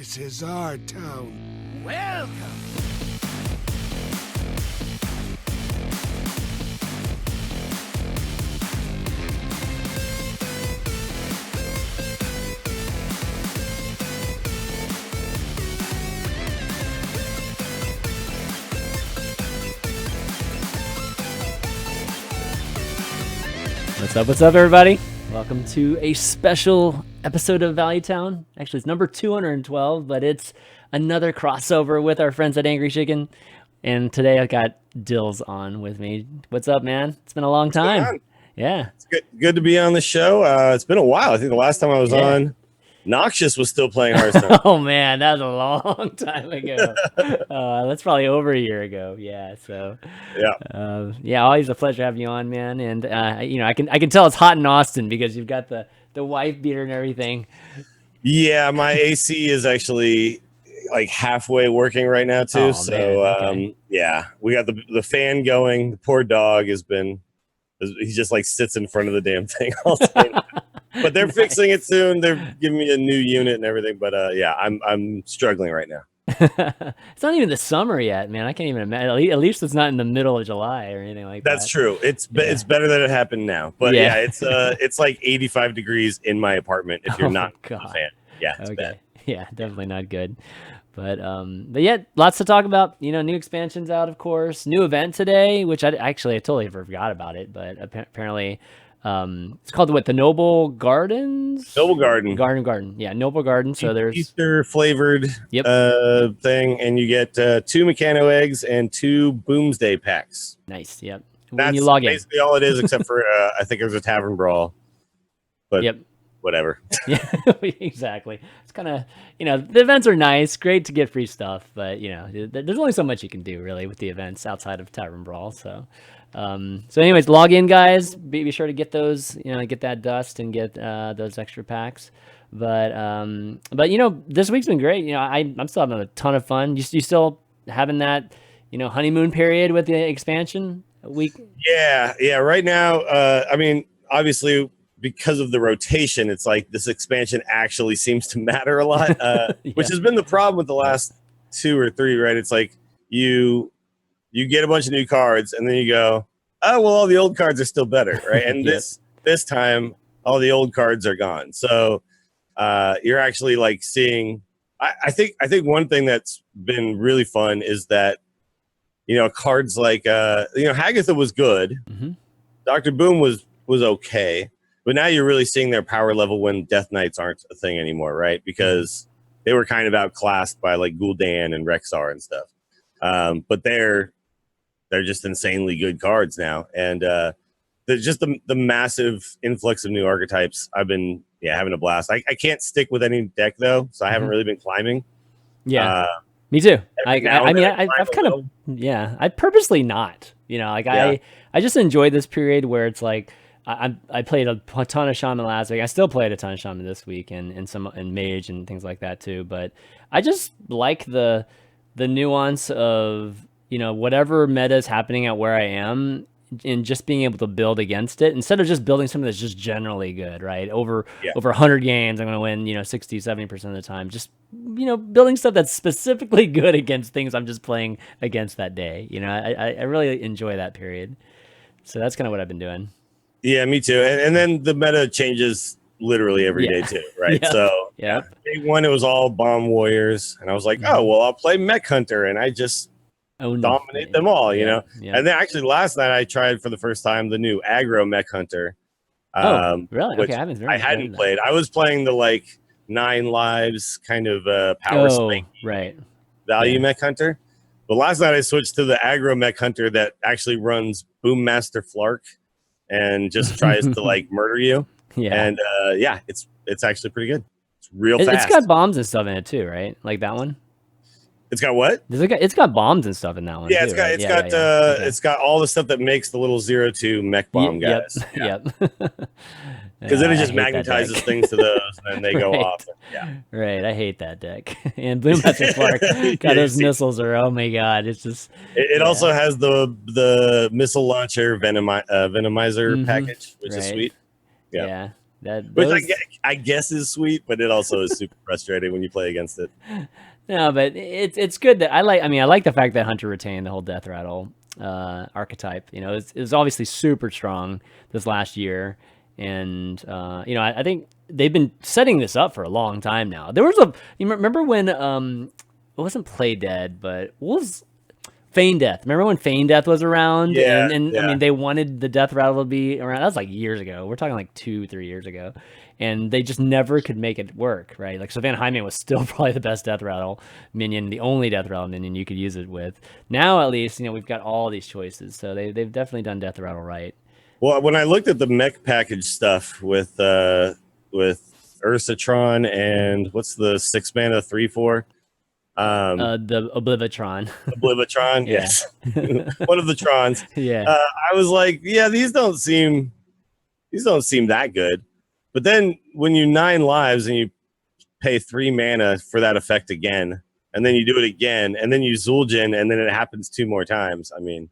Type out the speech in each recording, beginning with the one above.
This is our town. Welcome. What's up, everybody? Welcome to a special episode of Value Town. Actually, it's number 212, but it's another crossover with our friends at Angry Chicken. And today I've got Dills on with me. What's up, man? It's been a long time. Yeah. It's good to be on the show. It's been a while. I think the last time I was on, Noxious was still playing Hearthstone. Oh, man, that was a long time ago. That's probably over a year ago. Yeah, so. Always a pleasure having you on, man. And, I can tell it's hot in Austin because you've got the wife beater and everything. Yeah, my AC is actually like halfway working right now too. We got the fan going. The poor dog he just like sits in front of the damn thing all day. But they're fixing it soon. They're giving me a new unit and everything. But I'm struggling right now. It's not even the summer yet, man. I can't even imagine. At least it's not in the middle of July or anything like that. That's true. It's better that it happened now. But it's like 85 degrees in my apartment if you're not a fan. Yeah, it's bad. Yeah, definitely not good. But yeah, lots to talk about. New expansions out, of course. New event today, which I totally forgot about it. But apparently, it's called the Noble Gardens. Noble Garden. Garden. Yeah, Noble Garden. So there's Easter flavored thing, and you get 2 Mechano eggs and 2 Boomsday packs. Nice. Yep. That's you log in. Basically all it is, except for I think there's a tavern brawl. But whatever. Yeah, exactly. It's kind of, the events are nice, great to get free stuff, but there's only so much you can do really with the events outside of Tavern Brawl. So anyways, log in, guys. Be sure to get those, get that dust and get those extra packs. But this week's been great. I'm still having a ton of fun. You still having that, honeymoon period with the expansion week? Yeah. Right now, obviously, because of the rotation, it's like this expansion actually seems to matter a lot, which has been the problem with the last 2 or 3, right? It's like you get a bunch of new cards and then you go, oh, well, all the old cards are still better, right? And this time, all the old cards are gone. So you're actually like seeing, I think one thing that's been really fun is that, cards like, Hagatha was good. Mm-hmm. Dr. Boom was okay. But now you're really seeing their power level when Death Knights aren't a thing anymore, right? Because they were kind of outclassed by like Gul'dan and Rexxar and stuff. But they're just insanely good cards now. And just the massive influx of new archetypes. I've been having a blast. I can't stick with any deck though, so I haven't really been climbing. Yeah, me too. I've kind of I purposely not. I just enjoy this period where it's like. I played a ton of Shaman last week. I still played a ton of Shaman this week and Mage and things like that too. But I just like the nuance of, whatever meta is happening at where I am and just being able to build against it instead of just building something that's just generally good, right? Over 100 games, I'm going to win, 60, 70% of the time. Just, building stuff that's specifically good against things I'm just playing against that day. I really enjoy that period. So that's kind of what I've been doing. Yeah, me too. And then the meta changes literally every day too, right? So day one, it was all Bomb Warriors. And I was like, oh, well, I'll play Mech Hunter. And I just dominate them all, you know? Yeah. And then actually last night I tried for the first time the new Aggro Mech Hunter. Really? Okay, I hadn't played. I was playing the like 9 lives kind of power spike value Mech Hunter. But last night I switched to the Aggro Mech Hunter that actually runs Boom Master Flark and just tries to like murder you. Yeah. And it's actually pretty good. It's real fast. It's got bombs and stuff in it too, right? Like that one? It's got what? It's got bombs and stuff in that one. Yeah, too, it's got all the stuff that makes the little 0-2 mech bomb guys. Yep. Because then it just magnetizes things to those and then they go off. Right. I hate that deck. And Boom Master Flark got those missiles oh my god. It's just it also has the missile launcher venomizer package, which is sweet. Yeah. Which I guess is sweet, but it also is super frustrating when you play against it. No, but it's good that I like the fact that Hunter retained the whole Death Rattle archetype. You know, it was obviously super strong this last year, and you know, I think they've been setting this up for a long time now. There was you remember when it wasn't Play Dead, but what was Feign Death? Remember when Feign Death was around? Yeah, and I mean, they wanted the Death Rattle to be around. That was like years ago. We're talking like 2-3 years ago. And they just never could make it work, right? Like, so Van Hyman was still probably the best Death Rattle minion, the only Death Rattle minion you could use it with. Now, at least, you know, we've got all these choices. So they've definitely done Death Rattle right. Well, when I looked at the mech package stuff with Ursatron and what's the 6-mana 3/4? The Oblivitron. Oblivitron, yes. One of the Trons. Yeah. I was like, yeah, these don't seem that good. But then when you 9 lives and you pay 3 mana for that effect again, and then you do it again, and then you Zul'jin, and then it happens 2 more times. I mean,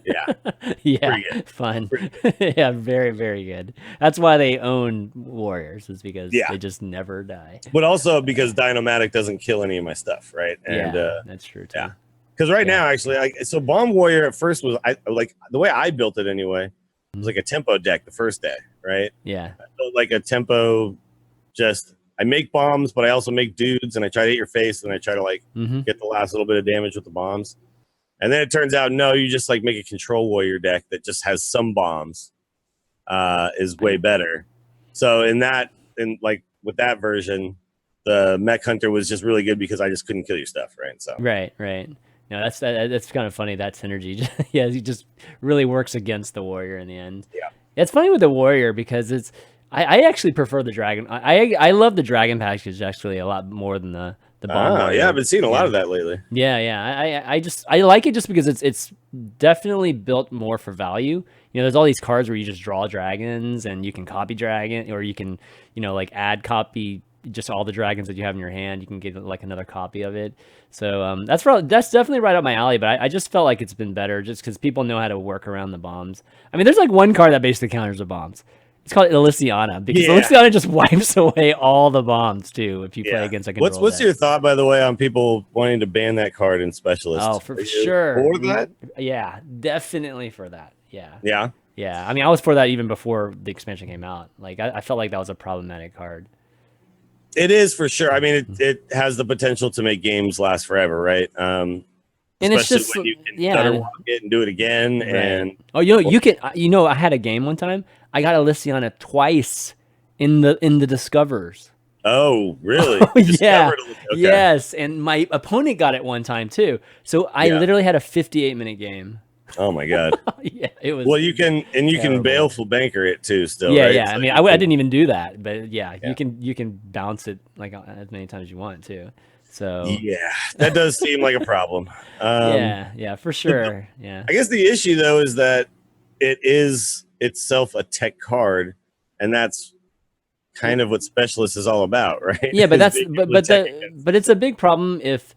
yeah. Yeah, fun. Yeah, very, very good. That's why they own Warriors, is because they just never die. But also because Dynomatic doesn't kill any of my stuff, right? And that's true too. Yeah. Because now, actually, so Bomb Warrior at first was like the way I built it anyway. It was like a tempo deck the first day, right? Yeah. I built like a tempo, I make bombs, but I also make dudes, and I try to hit your face, and I try to like get the last little bit of damage with the bombs. And then it turns out, no, you just like make a control warrior deck that just has some bombs, is way better. So with that version, the Mech Hunter was just really good because I just couldn't kill your stuff, right? So right. No, that's kind of funny, that synergy. Yeah, he just really works against the warrior in the end. Yeah, it's funny with the warrior because I actually prefer the dragon. I love the dragon package actually a lot more than the bomb warrior. Yeah, I've been seeing a lot of that lately. Yeah. I like it just because it's definitely built more for value. You know, there's all these cards where you just draw dragons and you can copy dragon, or you can, you know, like add copy just all the dragons that you have in your hand. You can get like another copy of it. So that's definitely right up my alley. But I just felt like it's been better just because people know how to work around the bombs. I mean, there's like one card that basically counters the bombs. It's called Elysiana because Elysiana just wipes away all the bombs too if you play against a control What's deck. your thought, by the way, on people wanting to ban that card in Specialist? Oh, for sure. For that? Yeah, definitely for that. Yeah. Yeah. I mean, I was for that even before the expansion came out. Like, I felt like that was a problematic card. It is for sure. I mean, it has the potential to make games last forever, right? And it's just when you can stutter walk it and do it again. Right. And you can. I had a game one time. I got Elysiana twice in the Discovers. Oh, really? Yeah. Okay. Yes, and my opponent got it one time too. So I literally had a 58-minute game. Oh my god. Yeah, it was. Well, you can baleful banker it too. Still, yeah, right? yeah. So I mean, I didn't even do that, but yeah, you can bounce it like as many times as you want too. So yeah, that does seem like a problem. Yeah, for sure. Yeah. I guess the issue though is that it is itself a tech card, and that's kind of what Specialist is all about, right? Yeah, but but it's a big problem if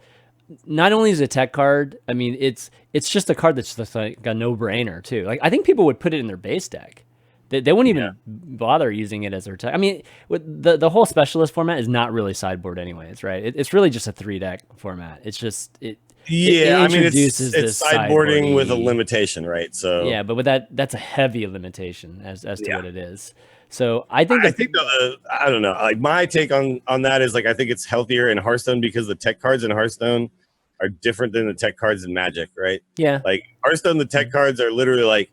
not only is it a tech card. I mean, it's just a card that's just like a no-brainer too. Like, I think people would put it in their base deck. They wouldn't even bother using it as their tech. I mean, with the whole Specialist format is not really sideboard anyways, right? It's really just a 3-deck format. It's just it introduces it's sideboarding with a limitation, right? So yeah, but with that's a heavy limitation as to what it is. So I don't know. Like, my take on that is, like, I think it's healthier in Hearthstone because the tech cards in Hearthstone are different than the tech cards in Magic, right? Yeah. Like, Hearthstone, the tech cards are literally like,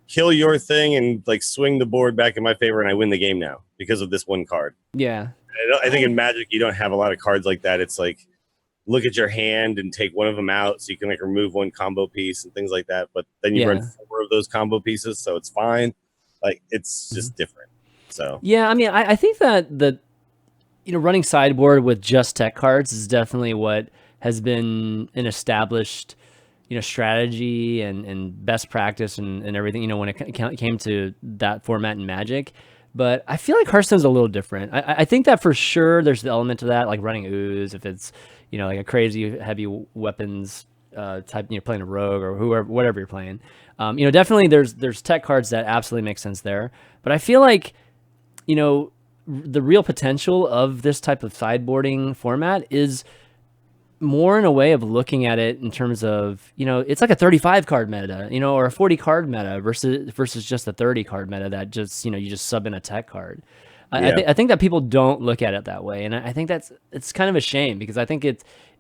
kill your thing and like swing the board back in my favor, and I win the game now because of this one card. Yeah. I think in Magic you don't have a lot of cards like that. It's like, look at your hand and take one of them out so you can like remove one combo piece and things like that. But then you run 4 of those combo pieces, so it's fine. Like, it's just different. So yeah, I mean, I think that running sideboard with just tech cards is definitely what has been an established strategy and best practice and everything, when it came to that format in Magic. But I feel like Hearthstone's a little different. I think that for sure there's the element of that, like running ooze, if it's, like a crazy heavy weapons type, playing a rogue or whatever you're playing. Definitely there's tech cards that absolutely make sense there. But I feel like you know, the real potential of this type of sideboarding format is more in a way of looking at it in terms of, you know, it's like a 35 card meta, you know, or a 40 card meta versus just a 30 card meta that just, you know, you just sub in a tech card. I think that people don't look at it that way. And I think it's kind of a shame, because I think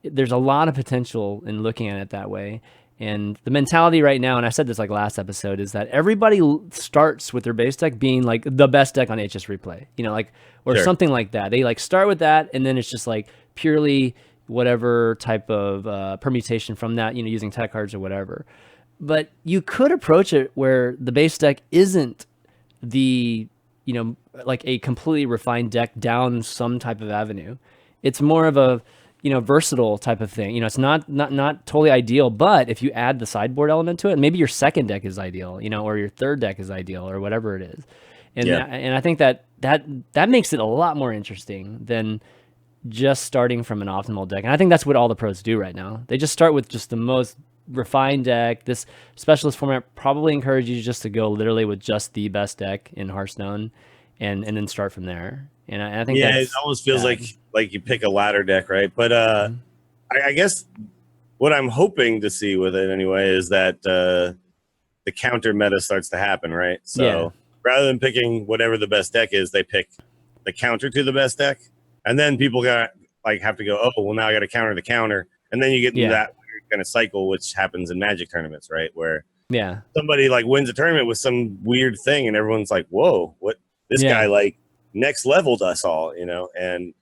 there's a lot of potential in looking at it that way. And the mentality right now, and I said this like last episode, is that everybody starts with their base deck being like the best deck on HS Replay, you know, like, or something like that. They like start with that, and then it's just like purely whatever type of permutation from that, you know, using tech cards or whatever. But you could approach it where the base deck isn't the, you know, like a completely refined deck down some type of avenue. It's more of a, you know, versatile type of thing. You know, it's not totally ideal, but if you add the sideboard element to it, maybe your second deck is ideal, you know, or your third deck is ideal, or whatever it is. And and I think that makes it a lot more interesting than just starting from an optimal deck. And I think that's what all the pros do right now. They just start with just the most refined deck. This specialist format probably encourages you just to go literally with just the best deck in Hearthstone, and then start from there. And I think it almost feels like you pick a ladder deck, right? But I guess what I'm hoping to see with it anyway is that the counter meta starts to happen, right? So rather than picking whatever the best deck is, they pick the counter to the best deck, and then people got like have to go, oh well, now I got to counter the counter, and then you get into that weird kind of cycle, which happens in Magic tournaments, right? Where somebody like wins a tournament with some weird thing, and everyone's like, whoa, what this guy like next leveled us all, you know? And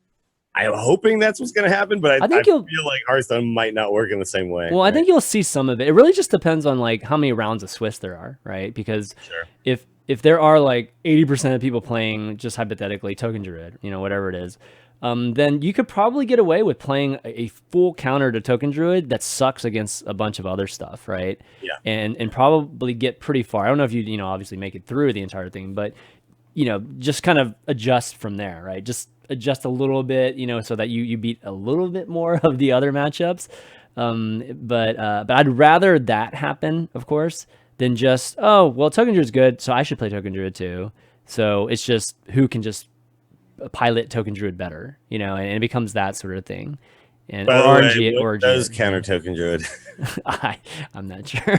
I'm hoping that's what's going to happen, but I feel like Hearthstone might not work in the same way. Well, I think you'll see some of it. It really just depends on like how many rounds of Swiss there are, right? Because if there are like 80% of people playing, just hypothetically, Token Druid, you know, whatever it is, then you could probably get away with playing a full counter to Token Druid that sucks against a bunch of other stuff, right? Yeah. And probably get pretty far. I don't know if you know, obviously make it through the entire thing, but you know, just kind of adjust from there, right? Just adjust a little bit, you know, so that you beat a little bit more of the other matchups. But I'd rather that happen, of course, than just, oh, well, Token Druid's good, so I should play Token Druid too. So it's just who can just pilot Token Druid better, you know, and it becomes that sort of thing. And RNG does counter Token Druid. I'm not sure.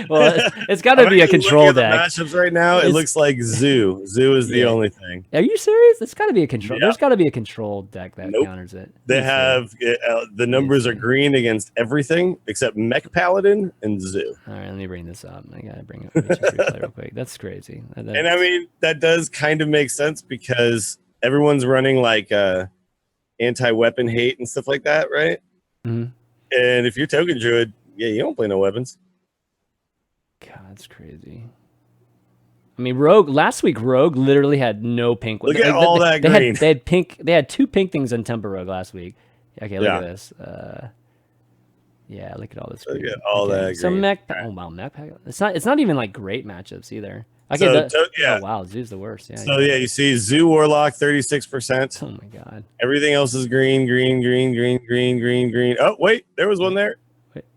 Well, it's got to be a control deck. The matchups right now, it looks like Zoo. Zoo is the only thing. Are you serious? It's got to be a control. There's got to be a control deck that counters it. They have the numbers are green against everything except Mech Paladin and Zoo. All right, let me bring this up. I gotta bring up replay real quick. That's crazy. And I mean, that does kind of make sense because everyone's running like anti-weapon hate and stuff like that, right? Mm-hmm. And if you're Token Druid, you don't play no weapons. God, that's crazy. I mean, Rogue last week. Rogue literally had no pink. Look at all that green. They had pink. They had 2 pink things in Temper Rogue last week. Okay, look at this. Yeah, look at all this. Look at all that green. So Mech. Oh wow, Mech. It's not even like great matchups either. Okay, oh wow, Zoo's the worst. Yeah. So you see Zoo Warlock 36%. Oh my god. Everything else is green. Oh wait, there was one there.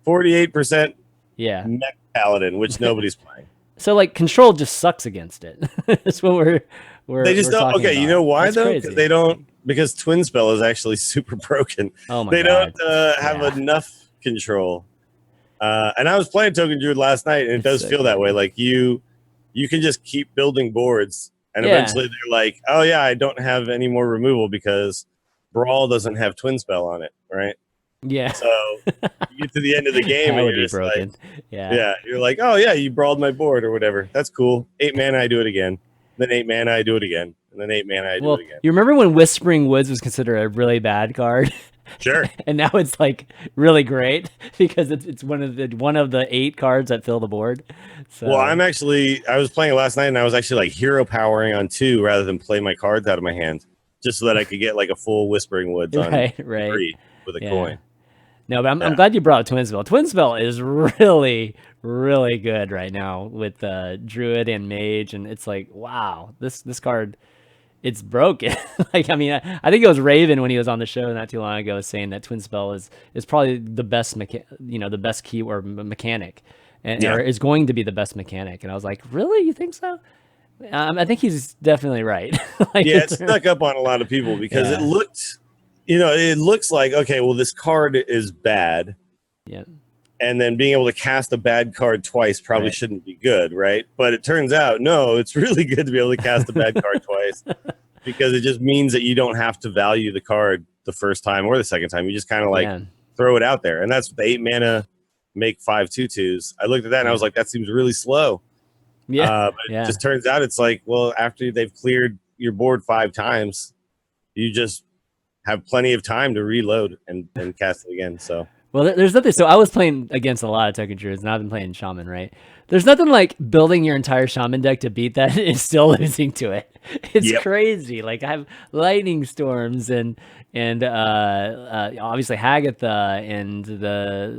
48%. Yeah. Mech Paladin, which nobody's playing. So like control just sucks against it. That's what we're. They just don't. Okay, about. You know why That's though? Crazy. They don't. Because Twin Spell is actually super broken. Oh my god. They don't have Yeah. enough control. And I was playing Token Druid last night, and it does feel that way. Like you can just keep building boards, and eventually they're like, oh yeah, I don't have any more removal because Brawl doesn't have Twin Spell on it, right? Yeah. So you get to the end of the game and you're just broken. Like, you're like, oh yeah, you brawled my board or whatever. That's cool. 8 mana, I do it again. Then 8 mana, I do it again. And then 8 mana, I do it again. You remember when Whispering Woods was considered a really bad card? Sure. And now it's like really great because it's one of the 8 cards that fill the board. So. Well, I was playing it last night and I was actually like hero powering on 2 rather than play my cards out of my hand, just so that I could get like a full Whispering Woods on 3 with a coin. No, but I'm glad you brought up Twin Spell. Twin Spell is really, really good right now with Druid and Mage, and it's like, wow, this card, it's broken. Like, I mean, I think it was Raven when he was on the show not too long ago saying that Twin Spell is probably the best the best key or mechanic, and or is going to be the best mechanic. And I was like, really, you think so? I think he's definitely right. Like, Yeah, it snuck up on a lot of people because it looked, it looks like, okay, well, this card is bad. Yeah. And then being able to cast a bad card twice probably shouldn't be good, right? But it turns out, no, it's really good to be able to cast a bad card twice because it just means that you don't have to value the card the first time or the second time. You just kind of like throw it out there. And that's the 8 mana, make 5 2/2s. I looked at that and I was like, that seems really slow. But it just turns out it's like, well, after they've cleared your board 5 times, you just have plenty of time to reload and cast it again. So, well, there's nothing. So I was playing against a lot of token druids, and I've been playing shaman, right? There's nothing like building your entire shaman deck to beat that and still losing to it. It's crazy. Like, I have lightning storms and obviously Hagatha and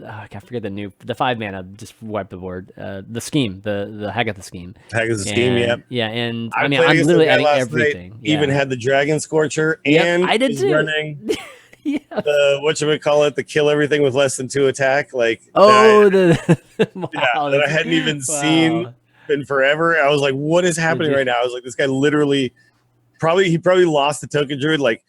I forget the 5 mana just wiped the board. The scheme, the Hagatha scheme. Hagatha scheme, yeah. And I mean, I'm literally adding everything. Night, even had the Dragon Scorcher, and I did too. Running the whatchamacallit, the kill everything with less than 2 attack. Like, wow, that I hadn't even seen in forever. I was like, what is happening right now? I was like, this guy literally he probably lost the token druid like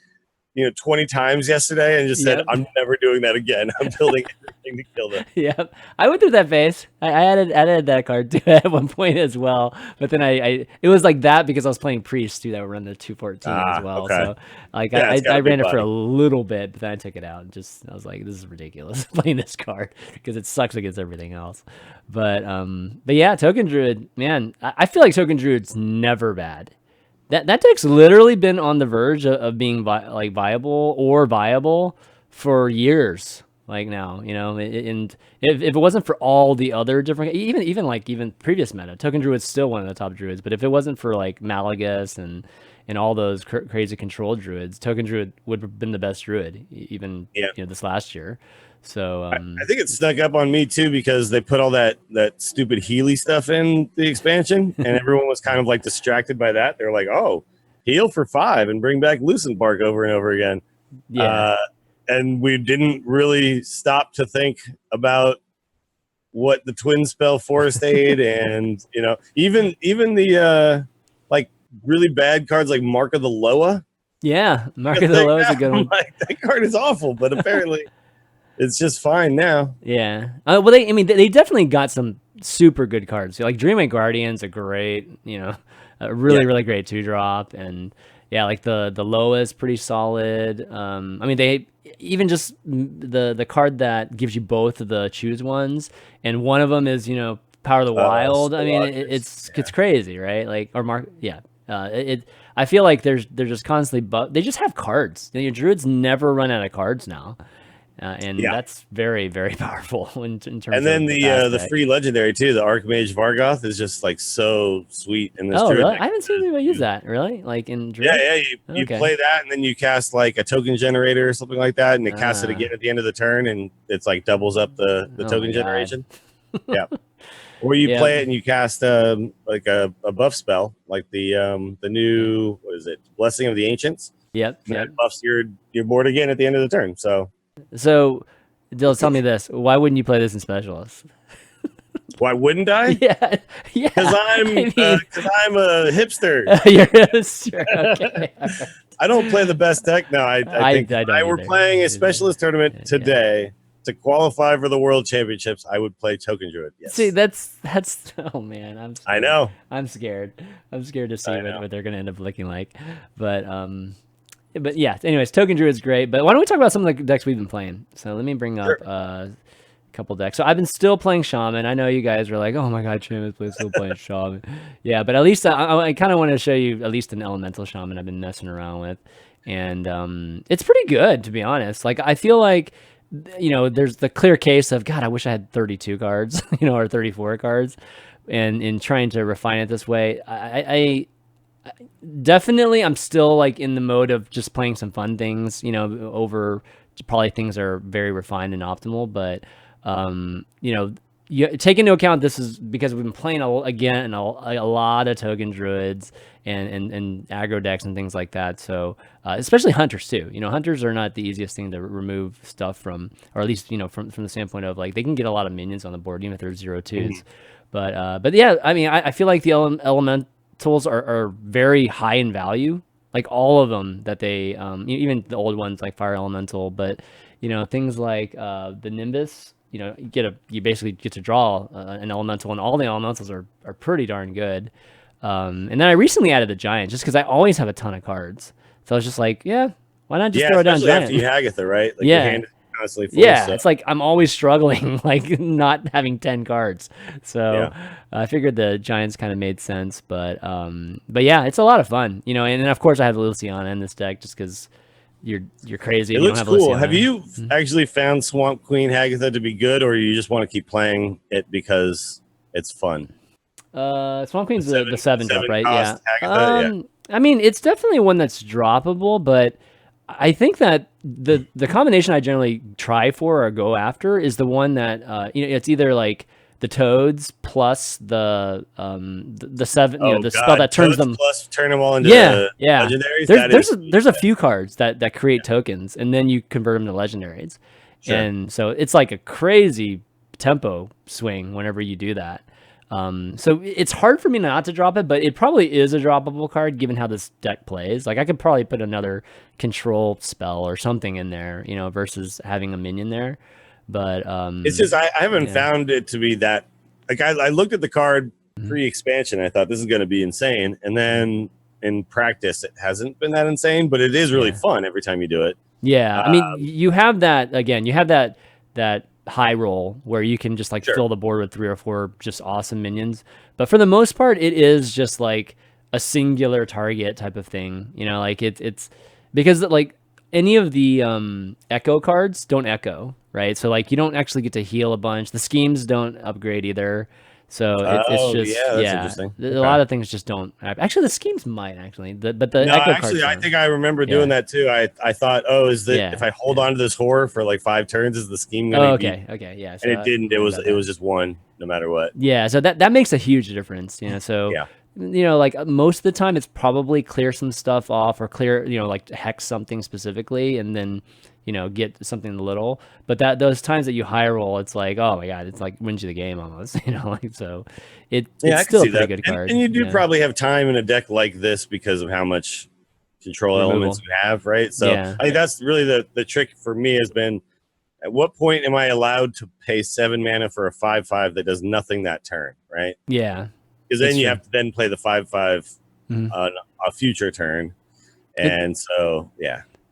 20 times yesterday and just said, I'm never doing that again. I'm building everything to kill them. Yep. I went through that phase. I added that card too at one point as well. But then it was like that because I was playing priests too that would run the 214 as well. Okay. So like I ran it for a little bit, but then I took it out and I was like, this is ridiculous playing this card because it sucks against everything else. But yeah, Token Druid, man, I feel like Token Druid's never bad. That deck's literally been on the verge of being viable for years. Like now, and if it wasn't for all the other different, even previous meta, Token Druid's still one of the top druids. But if it wasn't for like Malagus and all those crazy control druids, Token Druid would have been the best druid even this last year. So I think it snuck up on me too because they put all that stupid Healy stuff in the expansion, and everyone was kind of like distracted by that. They're like, "Oh, heal for 5 and bring back Lucent Bark over and over again." Yeah, and we didn't really stop to think about what the twin spell Forest Aid and even the like really bad cards like Mark of the Loa. Yeah, Mark of the Loa is a good one. Like, that card is awful, but apparently. It's just fine now. Yeah. Well, they definitely got some super good cards. Like Dreamwave Guardian's a great, a really great 2-drop, and like the Loa is pretty solid. They even just the card that gives you both of the choose ones, and one of them is Power of the Wild. It's crazy, right? Like I feel like they're just constantly they just have cards. Your druids never run out of cards now. And that's very, very powerful in terms of. And then the free legendary too, the Archmage Vargoth is just like so sweet in this. Oh, really? I haven't seen anybody use that. Really? Like in Druid? Yeah. You play that, and then you cast like a token generator or something like that, and it casts it again at the end of the turn, and it's like doubles up the token generation. Yeah. Or you play it and you cast like a buff spell, like the new Blessing of the Ancients. Yep. And that buffs your board again at the end of the turn. So, Dills, tell me this: why wouldn't you play this in Specialist? Why wouldn't I? Yeah. Because I'm a hipster. You're a hipster. Okay. I don't play the best deck. No, I think if I were playing a Specialist tournament today to qualify for the World Championships, I would play Token Druid. Yes. See, that's. Oh man, I'm scared. I know. I'm scared to see what they're going to end up looking like, But yeah, anyways, Token Druid's great. But why don't we talk about some of the decks we've been playing? So let me bring up a couple decks. So I've been still playing Shaman. I know you guys were like, oh my god, ChanmanV still playing Shaman. Yeah, but at least I kind of want to show you at least an elemental Shaman I've been messing around with. And it's pretty good, to be honest. Like, I feel like, there's the clear case of, God, I wish I had 32 cards, or 34 cards. And in trying to refine it this way, I definitely I'm still like in the mode of just playing some fun things, over probably things that are very refined and optimal. But you take into account this is because we've been playing a lot of token druids and aggro decks and things like that. So especially hunters too. Hunters are not the easiest thing to remove stuff from, or at least from the standpoint of like they can get a lot of minions on the board even if they're 0/2s. But yeah, I feel like the elemental elementals are very high in value. Like all of them that they, even the old ones like Fire Elemental, but things like the Nimbus. You basically get to draw an elemental, and all the elementals are pretty darn good. And then I recently added the giant just because I always have a ton of cards. So I was just like, yeah, why not just throw it down giant? After you Hagatha, right? Like yeah. Your hand is constantly full, yeah, so. it's like I'm always struggling, like not having 10 cards. So I figured the giants kind of made sense, but yeah, it's a lot of fun, and then of course I have the Luciana in this deck just because you're crazy. It if you looks don't have cool. Luciana. Have you actually found Swamp Queen Hagatha to be good, or you just want to keep playing it because it's fun? Swamp Queen's the 7 drop, right? Cost Hagatha, I mean, it's definitely one that's droppable, but I think that the combination I generally try for or go after is the one that it's either like the Toads plus the 7, the spell that turns Toads them plus turn them all into legendaries. There's a few cards that create tokens, and then you convert them to legendaries, and so it's like a crazy tempo swing whenever you do that. So it's hard for me not to drop it, but it probably is a droppable card given how this deck plays. Like I could probably put another control spell or something in there, versus having a minion there. But it's just I haven't found it to be that. Like I looked at the card pre-expansion, I thought this is going to be insane, and then in practice it hasn't been that insane, but it is really fun every time you do it. Yeah, I mean you have that again. You have that high roll where you can just like fill the board with 3 or 4 just awesome minions, but for the most part it is just like a singular target type of thing, like it's because like any of the echo cards don't echo, right? So like you don't actually get to heal a bunch. The schemes don't upgrade either, so it's just that's interesting. A lot of things just don't actually. The schemes might actually, but the no, echo actually cards I think I remember doing that too. I thought, if I hold on to this horror for like 5 turns, is the scheme gonna be yeah, so and it didn't. It was just 1 no matter what. So that makes a huge difference, so like most of the time it's probably clear some stuff off or clear, like hex something specifically and then get something little, but those times that you high roll, it's like, oh my god, it's like wins you the game almost, like, so it's still a pretty good card. And you do probably have time in a deck like this because of how much control elements you have, right? So I think that's really the trick for me has been, at what point am I allowed to pay 7 mana for a 5/5 that does nothing that turn, right? Because then you have to then play the 5/5 on a future turn, and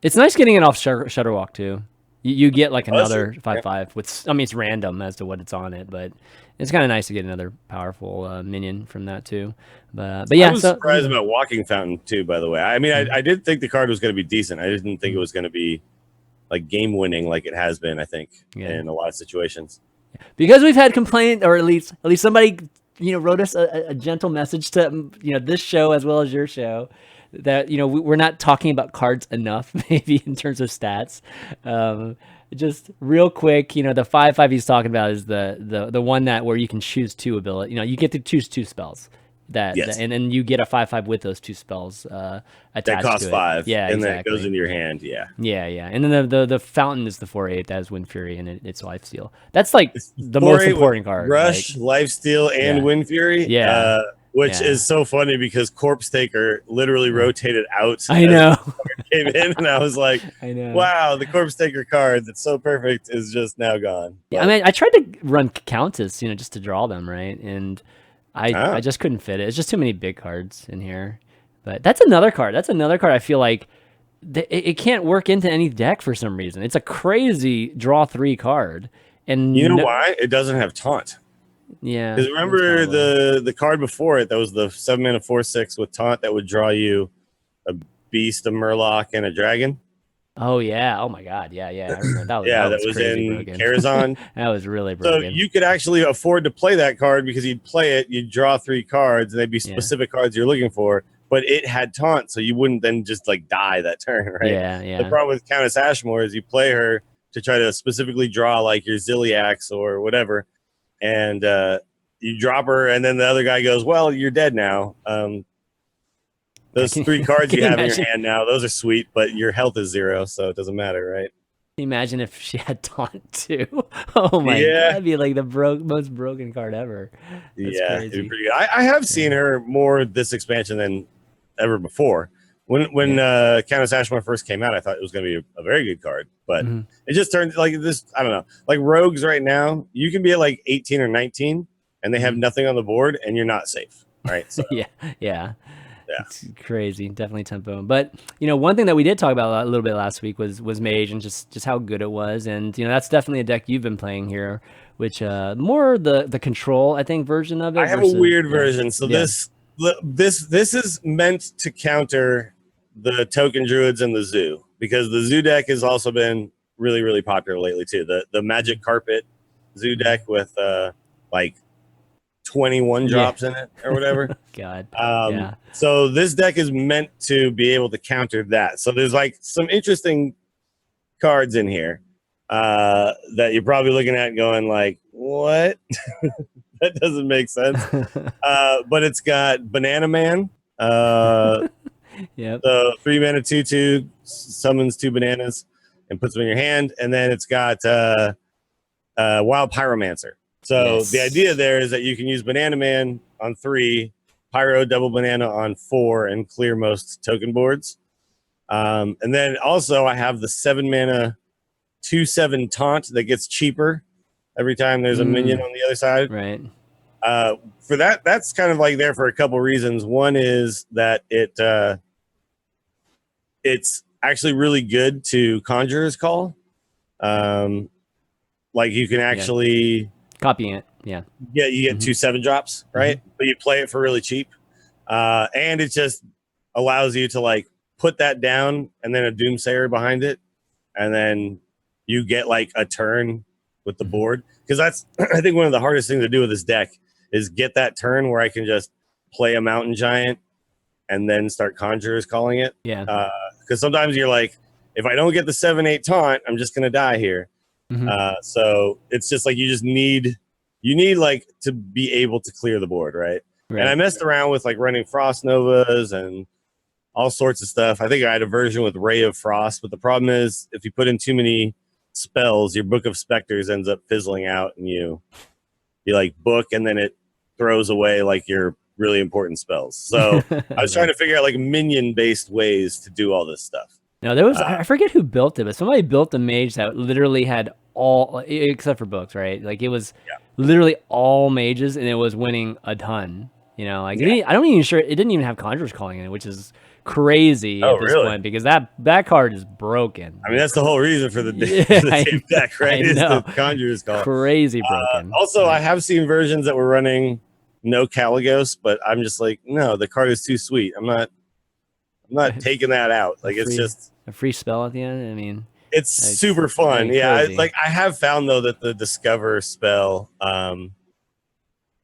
it's nice getting it off Shutterwalk too. You get like another 5/5 with, I mean, it's random as to what it's on it, but it's kind of nice to get another powerful minion from that too. But yeah, I was surprised about Walking Fountain too. By the way, I mean, I did think the card was going to be decent. I didn't think it was going to be like game winning like it has been. I think in a lot of situations, because we've had complaint, or at least somebody wrote us a gentle message to this show as well as your show, that we're not talking about cards enough, maybe in terms of stats. Just real quick, the 5/5 he's talking about is the one that where you can choose 2 ability. You get to choose 2 spells and then you get a 5/5 with those 2 spells attached that cost to it. 5. Yeah, and exactly. then it goes into your hand. And then the fountain is the 4/8 that has Wind Fury and it's Lifesteal. That's like the most important card. Rush, Lifesteal, and Wind Fury. Which is so funny because Corpse Taker literally rotated out. I know. Came in and I was like, I know. Wow, the Corpse Taker card that's so perfect is just now gone. Yeah, I mean, I tried to run Countess, just to draw them, right? And I just couldn't fit it. It's just too many big cards in here. But that's another card. I feel like it can't work into any deck for some reason. It's a crazy draw 3 card. And you know why? It doesn't have taunt. Yeah, because remember the card before it that was the 7 mana 4/6 with taunt that would draw you a beast, a murloc, and a dragon. Oh yeah! Oh my god! Yeah. I remember that was that was in Karazhan. That was really broken. So you could actually afford to play that card because you'd play it, you'd draw 3 cards, and they'd be specific cards you're looking for. But it had taunt, so you wouldn't then just like die that turn, right? Yeah. The problem with Countess Ashmore is you play her to try to specifically draw like your Ziliax or whatever. And you drop her, and then the other guy goes, well, you're dead now. Those 3 cards you have in your hand now, those are sweet, but your health is 0, so it doesn't matter, right? Imagine if she had taunt too. Oh my god, that'd be like the most broken card ever. That's It'd be crazy. pretty good. I have seen her more this expansion than ever before. When Countess Ashmore first came out, I thought it was going to be a very good card, but it just turned like this. I don't know. Like rogues right now, you can be at like 18 or 19, and they have nothing on the board, and you're not safe, right? So, yeah. It's crazy, definitely tempo. But one thing that we did talk about a little bit last week was Mage and just how good it was, and that's definitely a deck you've been playing here, which more the control I think version of it. I have a weird version. So this is meant to counter the token druids and the zoo, because the zoo deck has also been really, really popular lately too. The magic carpet zoo deck with like 21 drops in it or whatever. God. So this deck is meant to be able to counter that. So there's like some interesting cards in here that you're probably looking at going like, what? That doesn't make sense. But it's got Banana Man. So 3 mana 2/2 summons 2 bananas and puts them in your hand. And then it's got Wild Pyromancer. So the idea there is that you can use Banana Man on 3, Pyro double banana on 4, and clear most token boards. And then also I have the 7 mana 2/7 taunt that gets cheaper every time there's a minion on the other side. Right. For that's kind of like there for a couple reasons. One is that it's actually really good to Conjurer's Call. Like you can actually copying it. You get 2 7 drops, right? But you play it for really cheap. And it just allows you to like put that down and then a Doomsayer behind it, and then you get like a turn with the board. Because that's I think one of the hardest things to do with this deck is get that turn where I can just play a Mountain Giant and then start Conjurer's Calling it. Because sometimes you're like, if I don't get the 7/8 taunt, I'm just gonna die here. So it's just like you need like to be able to clear the board, right? And I messed around with like running Frost Novas and all sorts of stuff. I think I had a version with Ray of Frost, but the problem is if you put in too many spells, your Book of Specters ends up fizzling out, and you like book, and then it throws away like your really important spells. So I was trying to figure out like minion-based ways to do all this stuff. No, there was I forget who built it, but somebody built a mage that literally had all, except for books, right? Like it was literally all mages, and it was winning a ton. I don't even sure it didn't even have Conjurer's Calling in it, which is crazy at this point, because that card is broken. I mean, that's the whole reason for the same deck, right? Is the Conjurer's Call. Crazy broken. Also, I have seen versions that were running no Caligos, but I'm just like, no, the card is too sweet. I'm not taking that out. Like it's just a free spell at the end. I mean, it's super fun. I have found though that the Discover spell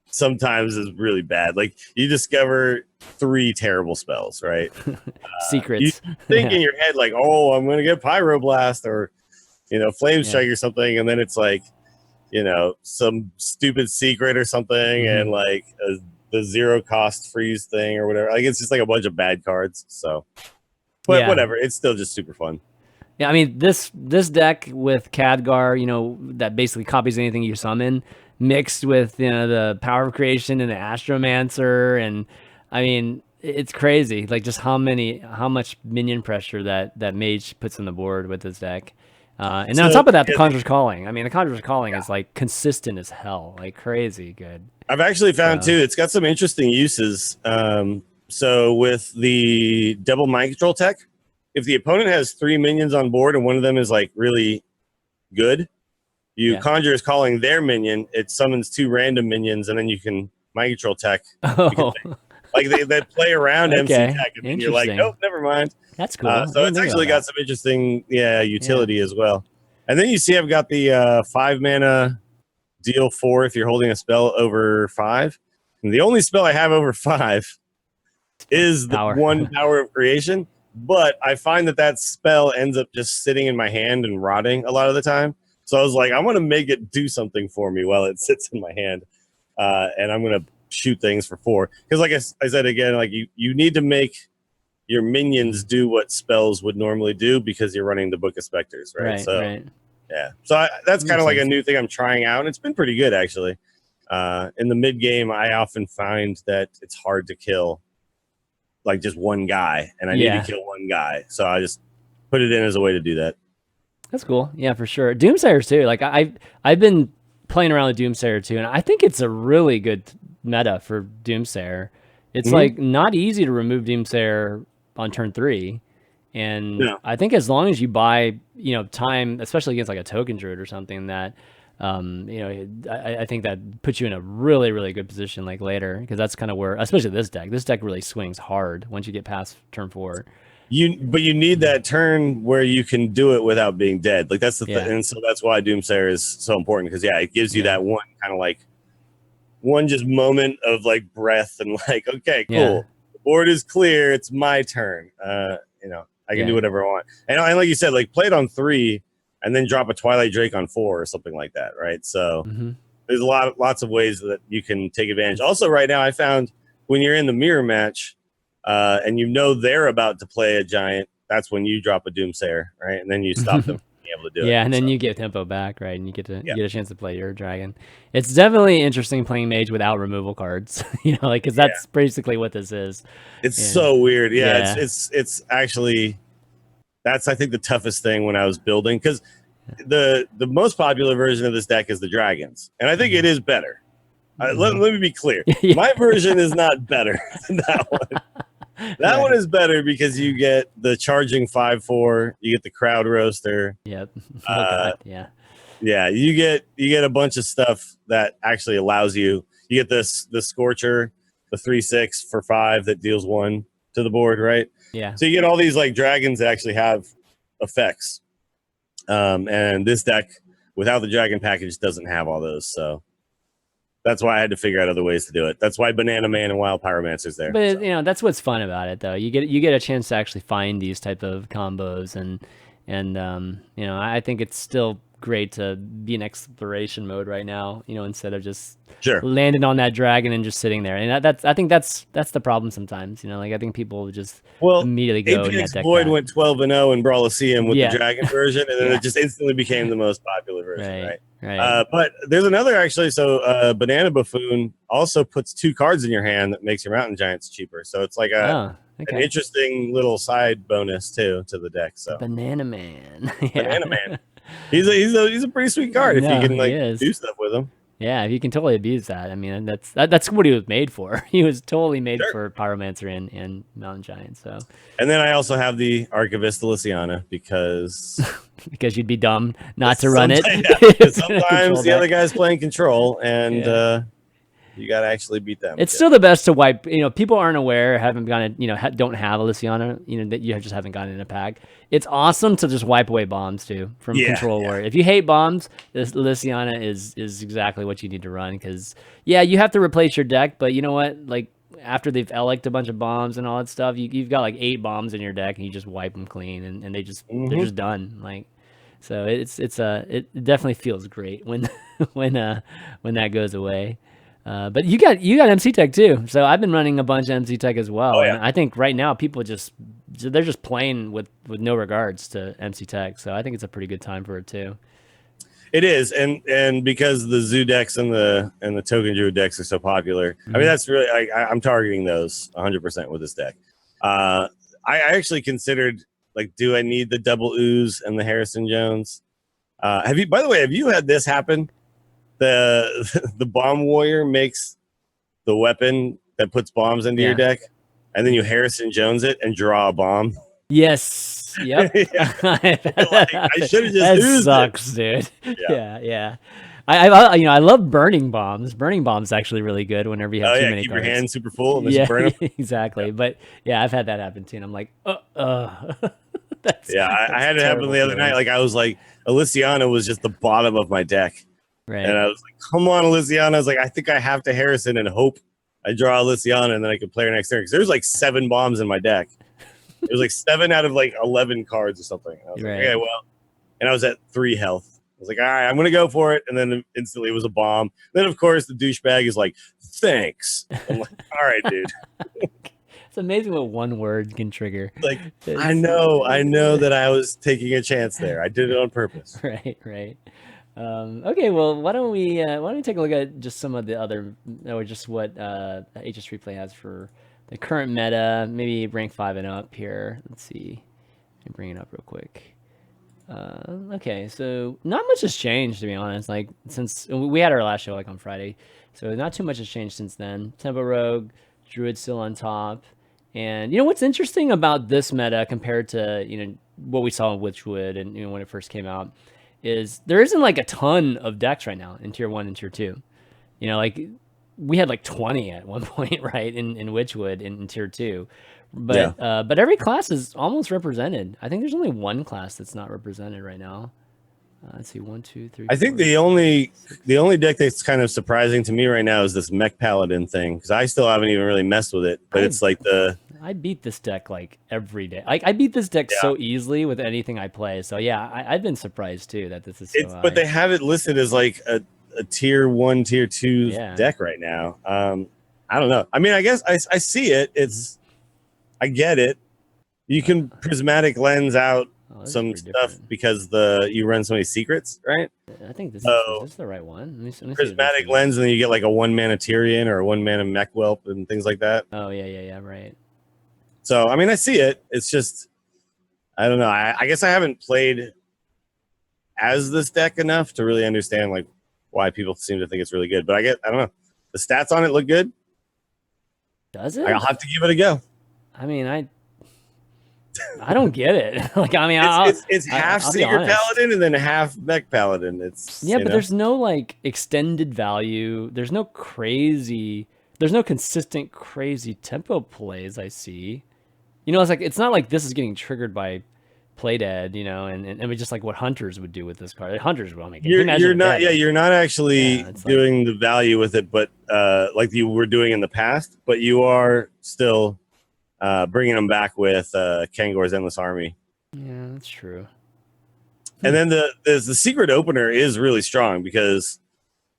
sometimes is really bad. Like you discover 3 terrible spells, right? Secrets. You think in your head like, oh, I'm gonna get Pyroblast or Flame Strike or something, and then it's like some stupid secret or something, and like the 0 cost freeze thing or whatever. Like it's just like a bunch of bad cards. So, but whatever, it's still just super fun. Yeah, I mean this deck with Khadgar, that basically copies anything you summon, mixed with the Power of Creation and the Astromancer, and I mean it's crazy. Like just how much minion pressure that Mage puts on the board with this deck. And then on top of that, the Conjurer's Calling. I mean, the Conjurer's Calling is like consistent as hell, like crazy good. I've actually found too, it's got some interesting uses. So with the double Mind Control tech, if the opponent has 3 minions on board and one of them is like really good, you Conjurer's Calling their minion, it summons 2 random minions, and then you can Mind Control tech. Like they play around MC tech, and then you're like, nope, never mind. That's cool. So it's actually got some interesting utility as well. And then you see I've got the 5 mana deal 4 if you're holding a spell over 5. And the only spell I have over 5 is the 1 Power of Creation. But I find that spell ends up just sitting in my hand and rotting a lot of the time. So I was like, I'm going to make it do something for me while it sits in my hand. And I'm going to shoot things for 4. Because like I said again, like you need to make your minions do what spells would normally do because you're running the Book of Specters, right? So yeah, so that's kind of like a new thing I'm trying out, and it's been pretty good actually. In the mid game, I often find that it's hard to kill like just one guy, and I need to kill one guy, so I just put it in as a way to do that. That's cool. Yeah, for sure. Doomsayers too. Like I've been playing around with Doomsayer too, and I think it's a really good meta for Doomsayer. It's like not easy to remove Doomsayer on turn 3. And I think as long as you buy, time, especially against like a token druid or something that, I think that puts you in a really, really good position like later, because that's kind of where, especially this deck really swings hard once you get past turn 4. But you need that turn where you can do it without being dead. Like that's the thing, and so that's why Doomsayer is so important, because it gives you that one kind of like one just moment of like breath and like, okay, cool, the board is clear, it's my turn. I can do whatever I want, and like you said, like play it on 3 and then drop a Twilight Drake on 4 or something like that, right? So there's lots of ways that you can take advantage. Also, right now I found when you're in the mirror match. And they're about to play a giant, that's when you drop a Doomsayer, right? And then you stop them from being able to do it. Yeah, and then you get tempo back, right? And you get a chance to play your dragon. It's definitely interesting playing mage without removal cards, because that's basically what this is. It's so weird. Yeah, it's actually, that's I think the toughest thing when I was building, because the most popular version of this deck is the dragons, and I think it is better. Let me be clear. My version is not better than that one. That one is better because you get the charging 5/4, you get the crowd roaster. Yep. Yeah, you get a bunch of stuff that actually allows you. You get the Scorcher, the 3/6 for 5 that deals 1 to the board, right? Yeah. So you get all these like dragons that actually have effects. And this deck without the dragon package doesn't have all those, so that's why I had to figure out other ways to do it. That's why Banana Man and Wild Pyromancer's there. But that's what's fun about it, though. You get a chance to actually find these type of combos, and I think it's still great to be in exploration mode right now. Instead of just landing on that dragon and just sitting there. And I think that's the problem sometimes. I think people just immediately go. APX Void went 12-0 in Brawliseum with the dragon version, and then it just instantly became the most popular version, right? Right. But there's another actually. So Banana Buffoon also puts 2 cards in your hand that makes your Mountain Giants cheaper. So it's like an interesting little side bonus too to the deck. So Banana Man, Banana Man, he's a pretty sweet card if you can do stuff with him. Yeah, you can totally abuse that. I mean, that's what he was made for. He was totally made for Pyromancer and Mountain Giant. So. And then I also have the Archivist Luciana because you'd be dumb not to run it. Sometimes the other guy's playing control, and you got to actually beat them. It's still the best to wipe. People aren't aware, haven't gotten, don't have a Luciana, that you just haven't gotten in a pack. It's awesome to just wipe away bombs too from Control Warrior. If you hate bombs, this Luciana is exactly what you need to run, because you have to replace your deck, but you know what? Like after they've elected a bunch of bombs and all that stuff, you've got like 8 bombs in your deck, and you just wipe them clean, and they're just done. Like, so it definitely feels great when that goes away. But you got MC Tech too, so I've been running a bunch of MC Tech as well. And I think right now people they're just playing with no regards to MC Tech, so I think it's a pretty good time for it too. It is, and because the Zoo decks and the Token Druid decks are so popular, I mean that's really I'm targeting those 100% with this deck. I actually considered, like, do I need the double ooze and the Harrison Jones? By the way, have you had this happen? The bomb warrior makes the weapon that puts bombs into your deck, and then you Harrison Jones it and draw a bomb. Yes. Yep. I should have just used sucks, it. Dude. Yeah. I love burning bombs. Burning bombs is actually really good whenever you have too many keep cards. Your hand super full and then you burn them. Exactly. But I've had that happen too, and I'm like, I had it happen the other night. Like I was like, Elysiana was just the bottom of my deck. Right. And I was like, come on, Elysiana. I was like, I think I have to Harrison and hope I draw Elysiana and then I can play her next turn. Because there's like 7 bombs in my deck. It was like 7 out of like 11 cards or something. I was like, okay, well. And I was at 3 health. I was like, all right, I'm going to go for it. And then instantly it was a bomb. Then, of course, the douchebag is like, thanks. I'm like, all right, dude. It's amazing what one word can trigger. Like, I know that I was taking a chance there. I did it on purpose. Right. Okay, well, why don't we take a look at just some of the other, or just what HS Replay has for the current meta, maybe rank 5 and up here. Let's see. Let me bring it up real quick. Okay, so not much has changed, to be honest. Like, since we had our last show like on Friday, so not too much has changed since then. Tempo Rogue, Druid still on top, and what's interesting about this meta compared to what we saw in Witchwood and when it first came out is there isn't like a ton of decks right now in tier 1 and tier 2. Like we had like 20 at one point, right, in Witchwood in tier 2. But but every class is almost represented. I think there's only one class that's not represented right now. Let's see, 1, 2, 3. I think the only deck that's kind of surprising to me right now is this Mech Paladin thing, because I still haven't even really messed with it. But it's like I beat this deck like every day. Like I beat this deck so easily with anything I play. So yeah, I've been surprised too that this is so high. But they have it listed as like a tier 1, tier 2 deck right now. I don't know. I mean, I guess I see it. I get it. You can prismatic lens out some stuff because you run so many secrets, right? I think this is the right one. Let me prismatic lens, and then you get like a 1-mana Tyrion or a 1-mana Mech Whelp and things like that. Oh yeah, right. So I mean, I see it. It's just I don't know. I guess I haven't played as this deck enough to really understand like why people seem to think it's really good. But I don't know. The stats on it look good. Does it? I'll have to give it a go. I mean, I don't get it. Like, I mean, it's half Secret Paladin and then half Mech Paladin. It's but there's no like extended value. There's no consistent crazy tempo plays I see. It's like it's not like this is getting triggered by play dead, and just like what hunters would do with this card. Hunters will make it. You're not actually doing the value with it, but like you were doing in the past, but you are still bringing them back with Kangor's Endless Army. Yeah, that's true. And then the secret opener is really strong because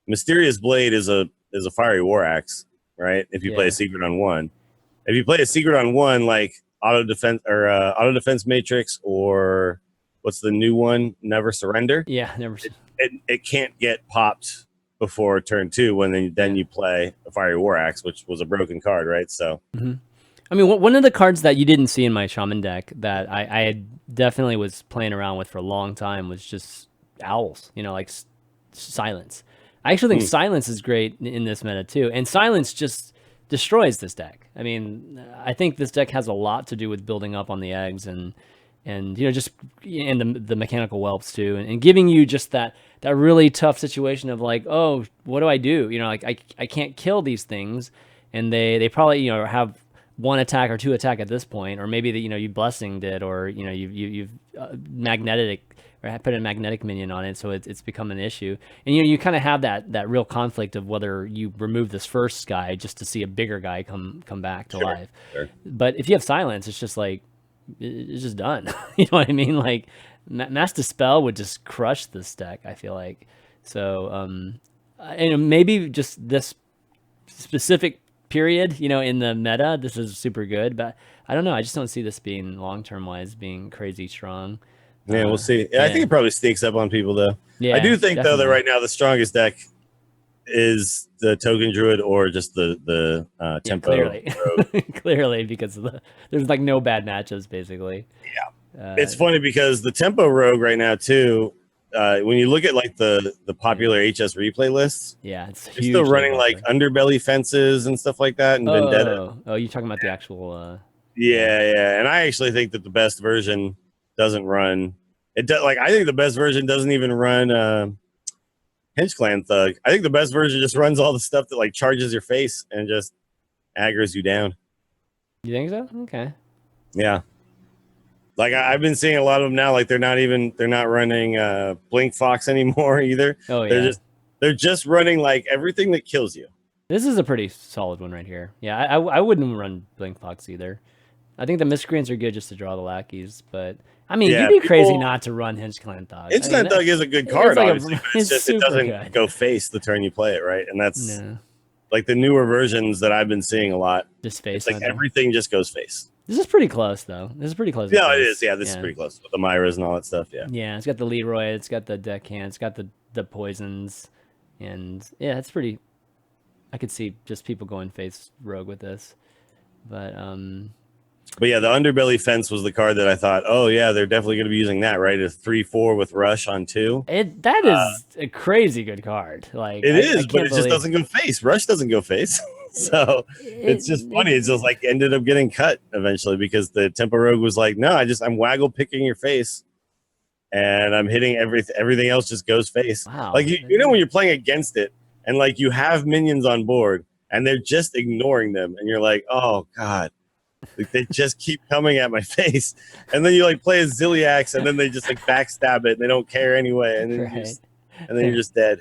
Mysterious Blade is a fiery war axe, right? If you play a secret on 1. If you play a secret on 1, like auto defense matrix, or what's the new one? Never Surrender. Yeah, never. It can't get popped before turn 2 when then you play a fiery war axe, which was a broken card, right? So. Mm-hmm. I mean, one of the cards that you didn't see in my Shaman deck that I had definitely was playing around with for a long time was just Owls, like Silence. I actually think Silence is great in this meta too. And Silence just destroys this deck. I mean, I think this deck has a lot to do with building up on the eggs and just and the mechanical whelps too. And giving you just that really tough situation of like, oh, what do I do? Like I can't kill these things. And they probably, have 1 attack or 2 attack at this point, or maybe that you blessinged it, or you've magnetic or put a magnetic minion on it, so it's become an issue. And you kind of have that real conflict of whether you remove this first guy just to see a bigger guy come back to life. Sure. But if you have Silence, it's just like it's just done. You know what I mean? Like Mass Dispel would just crush this deck, I feel like. So and maybe just this specific period, in the meta, this is super good, but I don't know. I just don't see this being long-term wise being crazy strong. Yeah, we'll see. I think it probably sneaks up on people though. Yeah, I do think though that right now the strongest deck is the Token Druid or just the Tempo. Clearly, because there's like no bad matchups basically. Yeah, it's funny because the Tempo Rogue right now too. When you look at like the popular HS replay lists, it's still running like Underbelly Fences and stuff like that, and Vendetta. Oh, you're talking about the actual. Yeah, and I actually think that the best version doesn't run. I think the best version doesn't even run Hinge Clan Thug. I think the best version just runs all the stuff that like charges your face and just aggroes you down. You think so? Okay. Yeah. Like I've been seeing a lot of them now. Like they're not running Blink Fox anymore either. Oh yeah. They're just running like everything that kills you. This is a pretty solid one right here. Yeah, I wouldn't run Blink Fox either. I think the miscreants are good just to draw the lackeys, but I mean, you'd be crazy not to run Hinge Clan Thug. Hinge Clan Thug is a good card, obviously, but it doesn't go face the turn you play it, right? And that's like the newer versions that I've been seeing a lot. Just face. It's like everything just goes face. This is pretty close though. This is pretty close. Yeah, it is. Yeah, this is pretty close with the Myras and all that stuff. Yeah. Yeah, it's got the Leroy, it's got the deckhand, it's got the poisons, and yeah, it's pretty. I could see just people going face rogue with this, but yeah, the Underbelly Fence was the card that I thought, oh yeah, they're definitely going to be using that, right? A 3/4 with Rush on 2. That is a crazy good card. Like it is, but it just doesn't go face. Rush doesn't go face. So it's just funny. It's just like ended up getting cut eventually because the Tempo Rogue was like, no, I'm waggle picking your face, and I'm hitting everything else just goes face. Wow. Like you know when you're playing against it and like you have minions on board and they're just ignoring them, and you're like, oh god, like they just keep coming at my face, and then you like play as Ziliax, and then they just like backstab it, and they don't care anyway, and then you're just dead.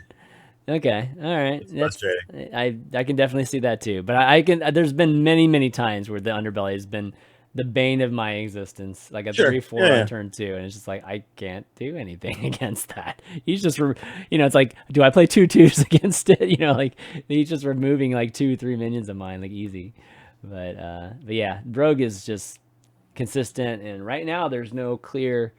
Okay, all right. It's frustrating. I can definitely see that too. But I can. There's been many times where the Underbelly has been the bane of my existence. Like a 3/4 on turn 2, and it's just like I can't do anything against that. He's just, it's like, do I play 2/2s against it? Like he's just removing like 2-3 minions of mine, like easy. But yeah, Rogue is just consistent, and right now there's no clear.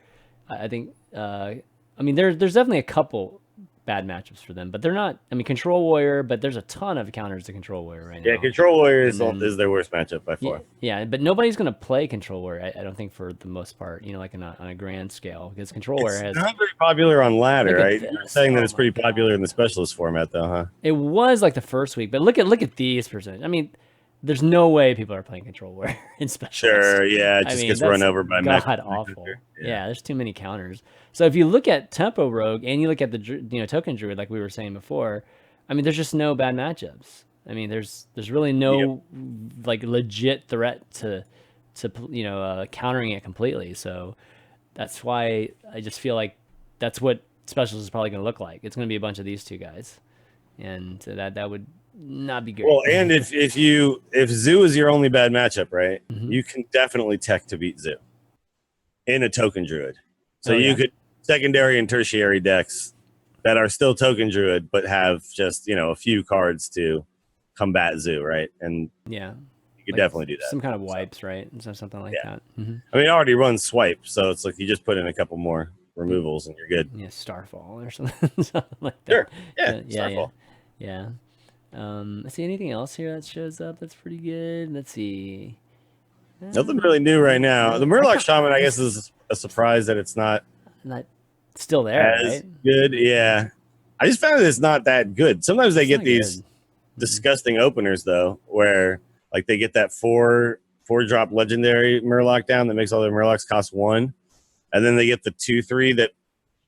I think. I mean, there's definitely a couple bad matchups for them, but they're not. I mean, Control Warrior, but there's a ton of counters to Control Warrior right now. Yeah, Control Warrior is their worst matchup by far. Yeah, but nobody's gonna play Control Warrior. I don't think for the most part. Like on a grand scale, because Control Warrior has not very popular on ladder, right? You're saying that it's pretty popular in the specialist format, though, huh? It was like the first week, but look at these percentage. I mean, there's no way people are playing Control Warrior in specialist. Sure, yeah, it just gets run over by god awful. Yeah, there's too many counters. So if you look at Tempo Rogue and you look at the Token Druid, like we were saying before, I mean, there's just no bad matchups. I mean, there's really no like legit threat to countering it completely. So that's why I just feel like that's what specialist is probably going to look like. It's going to be a bunch of these two guys, and that would not be good. Well, and if Zoo is your only bad matchup, right? Mm-hmm. You can definitely tech to beat Zoo in a Token Druid. So you could secondary and tertiary decks that are still Token Druid but have just a few cards to combat Zoo, right? And you could definly do that. Some kind of wipes, right? And something like that. Mm-hmm. I mean, it already runs swipe, so it's like you just put in a couple more removals and you're good. Yeah, Starfall or something like that. Sure. Yeah. Starfall. Yeah. Let's see, anything else here that shows up that's pretty good? Let's see. Nothing really new right now. The Murloc Shaman, I guess, is a surprise that it's not still there, as right? good. Yeah. I just found that it's not that good. Sometimes they get these disgusting openers, though, where like they get that 4-drop legendary Murloc down that makes all their Murlocs cost 1. And then they get the 2/3 that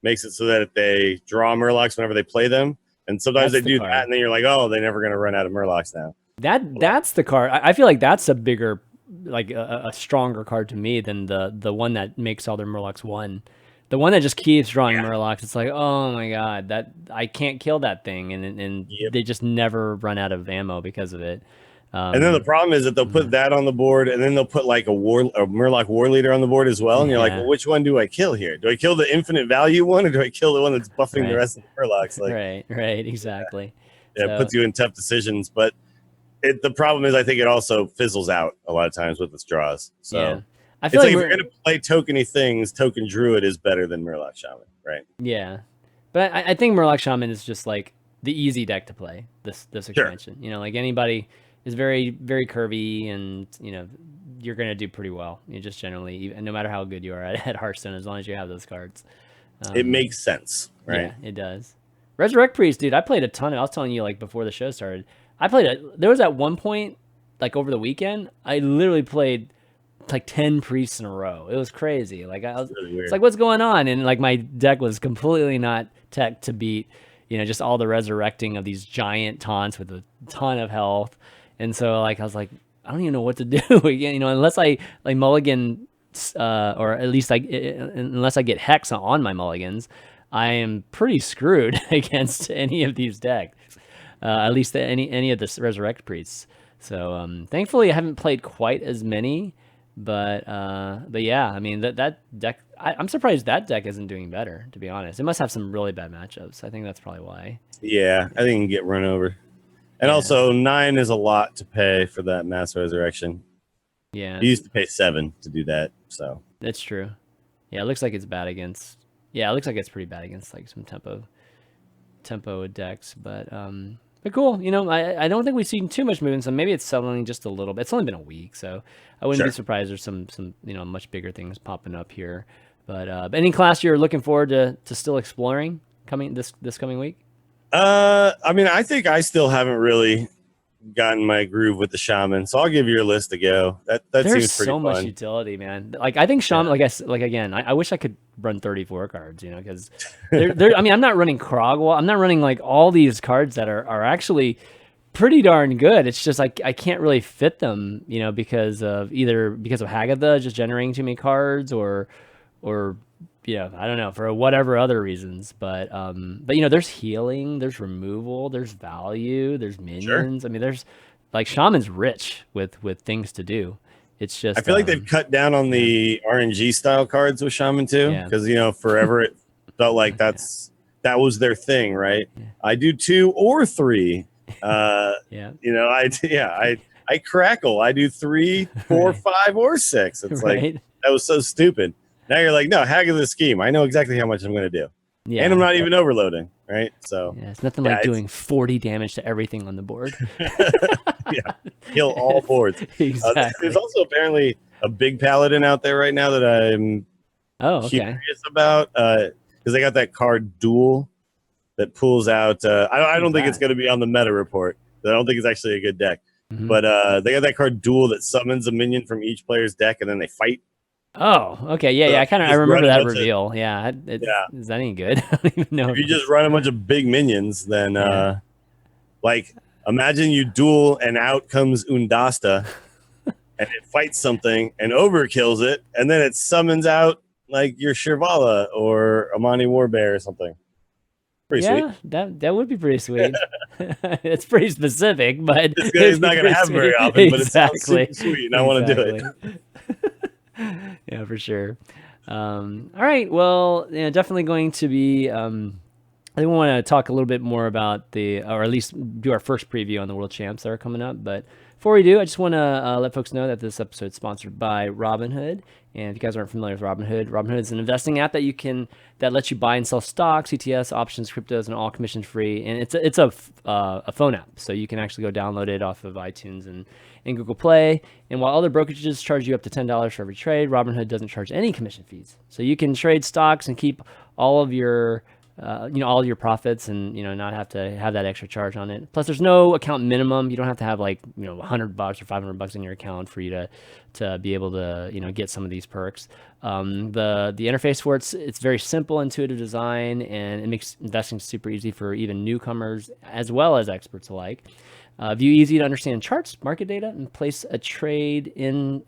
makes it so that they draw Murlocs whenever they play them. And sometimes they do that, and then you're like, oh, they're never going to run out of Murlocs now. That's the card. I feel like that's a bigger, like a stronger card to me than the one that makes all their Murlocs 1. The one that just keeps drawing Murlocs, it's like, oh my god, that I can't kill that thing, and they just never run out of ammo because of it. And then the problem is that they'll put that on the board, and then they'll put like a Murloc War Leader on the board as well. And you're like, well, which one do I kill here? Do I kill the infinite value one, or do I kill the one that's buffing the rest of the Murlocs? Like, right, exactly. Yeah, it puts you in tough decisions. But the problem is, I think it also fizzles out a lot of times with its draws. So I feel like if you're going to play tokeny things, Token Druid is better than Murloc Shaman, right? Yeah, but I think Murloc Shaman is just like the easy deck to play this expansion. Sure. Like anybody is very, very curvy, and you're going to do pretty well. You just generally, no matter how good you are at Hearthstone, as long as you have those cards. It makes sense, right? Yeah, it does. Resurrect Priest, dude, I played a ton. I was telling you, like, before the show started, there was at one point, like, over the weekend, I literally played, like, 10 priests in a row. It was crazy. Like, it's like, what's going on? And, like, my deck was completely not tech to beat, just all the resurrecting of these giant taunts with a ton of health. And so, like, I was like, I don't even know what to do, unless I, like, mulligan, or at least, like, unless I get Hex on my mulligans, I am pretty screwed against any of these decks, at least any of the Resurrect Priests. So, thankfully, I haven't played quite as many, but yeah, I mean, that deck, I'm surprised that deck isn't doing better, to be honest. It must have some really bad matchups. I think that's probably why. Yeah, I think it can get run over. And also 9 is a lot to pay for that mass resurrection. Yeah. You used to pay 7 to do that, so. That's true. Yeah, it looks like it's bad against. Yeah, it looks like it's pretty bad against like some tempo decks, but cool. You know, I don't think we've seen too much movement, so maybe it's settling just a little bit. It's only been a week, so I wouldn't be surprised there's some much bigger things popping up here. But any class you're looking forward to still exploring coming this coming week? I mean, I think I still haven't really gotten my groove with the shaman, so I'll give your list a go. That seems pretty fun. There's so much utility, man. Like I think shaman, I wish I could run 34 cards, because I mean, I'm not running Krogwall. I'm not running like all these cards that are actually pretty darn good. It's just like I can't really fit them, because of Hagatha just generating too many cards or I don't know, for whatever other reasons, but there's healing, there's removal, there's value, there's minions. I mean, there's like shaman's rich with things to do. It's just I feel like they've cut down on the RNG style cards with shaman too, because forever it felt like that was their thing, right? Yeah. I do 2 or 3. I crackle. I do 3, 4, 5, or 6. It's like that was so stupid. Now you're like, no, Hagatha the scheme. I know exactly how much I'm going to do. Yeah. And I'm not even overloading, right? So it's nothing like doing 40 damage to everything on the board. Kill all boards. Exactly. There's also apparently a big paladin out there right now that I'm curious about, because they got that card Duel that pulls out. I don't think it's going to be on the meta report. I don't think it's actually a good deck. Mm-hmm. But they got that card Duel that summons a minion from each player's deck, and then they fight. Oh, okay. Yeah. I remember that reveal. Is that any good? I don't even know. If you just run a bunch of big minions, then like imagine you duel and out comes Undasta and it fights something and overkills it, and then it summons out like your Shirvala or Amani Warbear or something. Pretty sweet. That would be pretty sweet. It's pretty specific, but it's not going to happen very often, but it sounds super sweet, and I want to do it. Yeah, for sure. All right. Well, definitely going to be. I think we want to talk a little bit more about or at least do our first preview on the World Champs that are coming up. But before we do, I just want to let folks know that this episode is sponsored by Robinhood. And if you guys aren't familiar with Robinhood is an investing app that lets you buy and sell stocks, ETFs, options, cryptos, and all commission free. And it's a phone app, so you can actually go download it off of iTunes and Google Play. And while other brokerages charge you up to $10 for every trade, Robinhood doesn't charge any commission fees. So you can trade stocks and keep all of your all your profits and, not have to have that extra charge on it. Plus there's no account minimum. You don't have to have like, $100 or $500 in your account for you to be able to, get some of these perks. The interface for it's very simple, intuitive design, and it makes investing super easy for even newcomers as well as experts alike. View easy to understand charts, market data, and place a trade in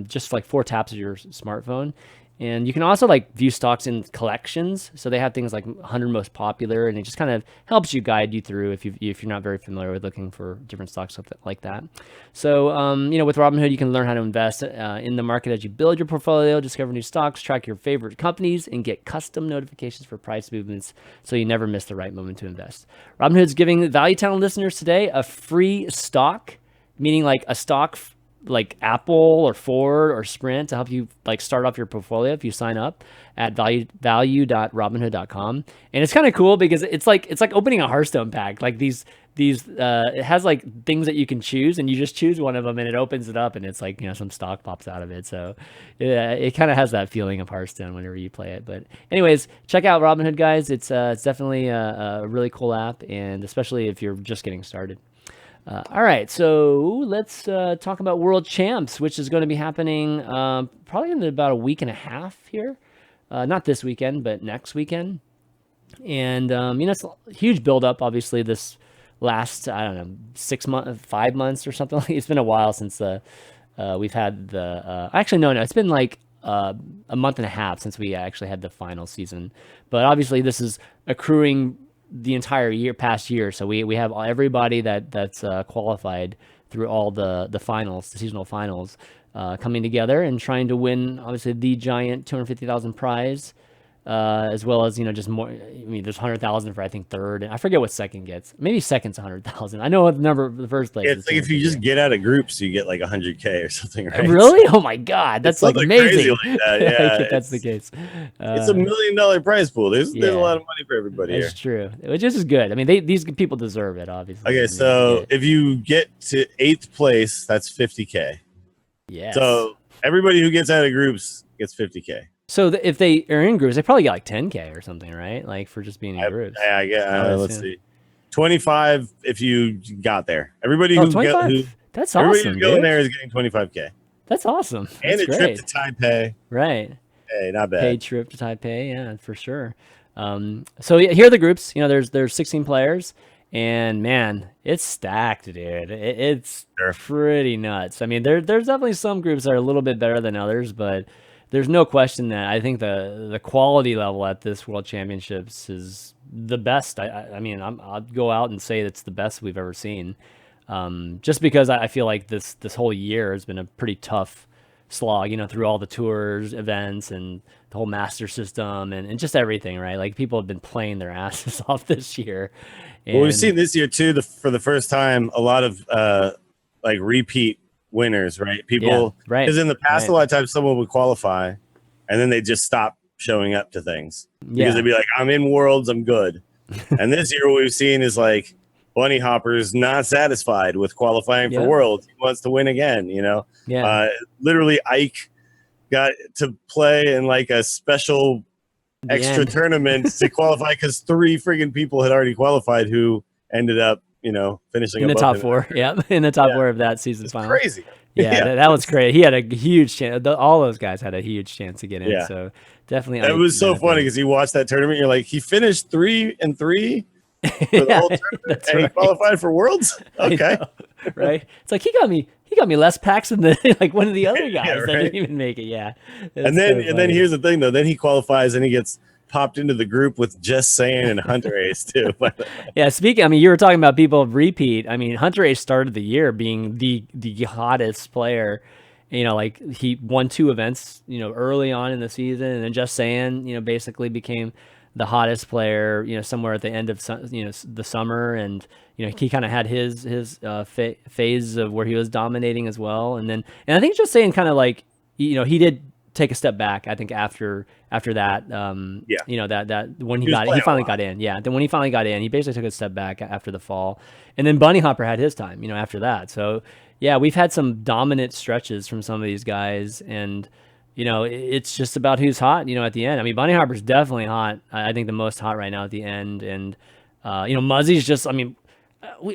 just like 4 taps of your smartphone. And you can also like view stocks in collections. So they have things like 100 most popular, and it just kind of helps you guide you through if you're not very familiar with looking for different stocks like that. So, with Robinhood, you can learn how to invest in the market as you build your portfolio, discover new stocks, track your favorite companies, and get custom notifications for price movements so you never miss the right moment to invest. Robinhood's giving Value Town listeners today a free stock, meaning like a stock like Apple or Ford or Sprint to help you like start off your portfolio if you sign up at value.robinhood.com. And it's kind of cool because it's like opening a Hearthstone pack. Like these it has like things that you can choose, and you just choose one of them and it opens it up, and it's like, some stock pops out of it. So it kind of has that feeling of Hearthstone whenever you play it. But anyways, check out Robinhood, guys. It's definitely a really cool app, and especially if you're just getting started. All right, so let's talk about World Champs, which is going to be happening probably in about a week and a half here. Not this weekend, but next weekend. And, it's a huge buildup, obviously, this last, 5 months or something. It's been a while since we've had actually, no, it's been like a month and a half since we actually had the final season. But obviously, this is accruing the entire past year. So we have everybody that's qualified through all the finals, the seasonal finals, coming together and trying to win, obviously, the giant 250,000 prize as well as just more. I mean, there's 100,000 for I think third, and I forget what second gets. Maybe second's 100,000. I know the number of the first place. It's like if you just get out of groups, you get like 100K or something, right? Really? Oh my god, that's like amazing. Like that. Yeah, if that's the case. It's $1 million prize pool. There's a lot of money for everybody. That's true, which is good. I mean, these people deserve it, obviously. Okay, so if you get to 8th place, that's 50K. Yeah. So everybody who gets out of groups gets 50K. So if they are in groups, they probably get like 10K or something, right? Like for just being in groups. Yeah, let's see. 25 if you got there. Everybody who that's everybody awesome. Who's going there is getting 25K. That's awesome. And that's a trip to Taipei. Right. Hey, not bad. Paid trip to Taipei, yeah, for sure. So here are the groups. There's 16 players, and man, it's stacked, dude. It's pretty nuts. I mean, there's definitely some groups that are a little bit better than others, but there's no question that I think the quality level at this World Championships is the best. I mean, I'll go out and say it's the best we've ever seen. Just because I feel like this whole year has been a pretty tough slog, through all the tours, events, and the whole master system and just everything, right? Like people have been playing their asses off this year. Well, we've seen this year too, for the first time, a lot of like repeat winners, right? People, right? Because in the past, a lot of times someone would qualify, and then they just stop showing up to things because they'd be like, "I'm in Worlds, I'm good." And this year, what we've seen is like Bunny Hopper's not satisfied with qualifying for Worlds. He wants to win again. Literally, Ike got to play in like a special extra tournament to qualify because 3 friggin' people had already qualified who ended up finishing in the top 4. Yeah, in the top 4 of that season final. Crazy. Yeah, that was great. He had a huge chance. All those guys had a huge chance to get in. So definitely. It was so funny because you watched that tournament. You're like, he finished 3-3 for the whole tournament, and he qualified for Worlds. Okay, right. It's like he got me less packs than like one of the other guys that didn't even make it. Yeah. And then here's the thing though. Then he qualifies and he gets popped into the group with Just Saying and Hunter Ace too. Yeah, you were talking about people repeat. I mean, Hunter Ace started the year being the hottest player. Like he won 2 events, early on in the season, and then Just Saying, basically became the hottest player, somewhere at the end of the summer, and he kind of had his phase of where he was dominating as well, and I think Just Saying kind of like he did take a step back, I think, after that. That when he finally got in. Yeah, then when he finally got in, he basically took a step back after the fall, and then Bunny Hopper had his time, after that. So yeah, we've had some dominant stretches from some of these guys, and it's just about who's hot, at the end. I mean, Bunny Hopper's definitely hot. I think the most hot right now at the end, and Muzzy's just. I mean,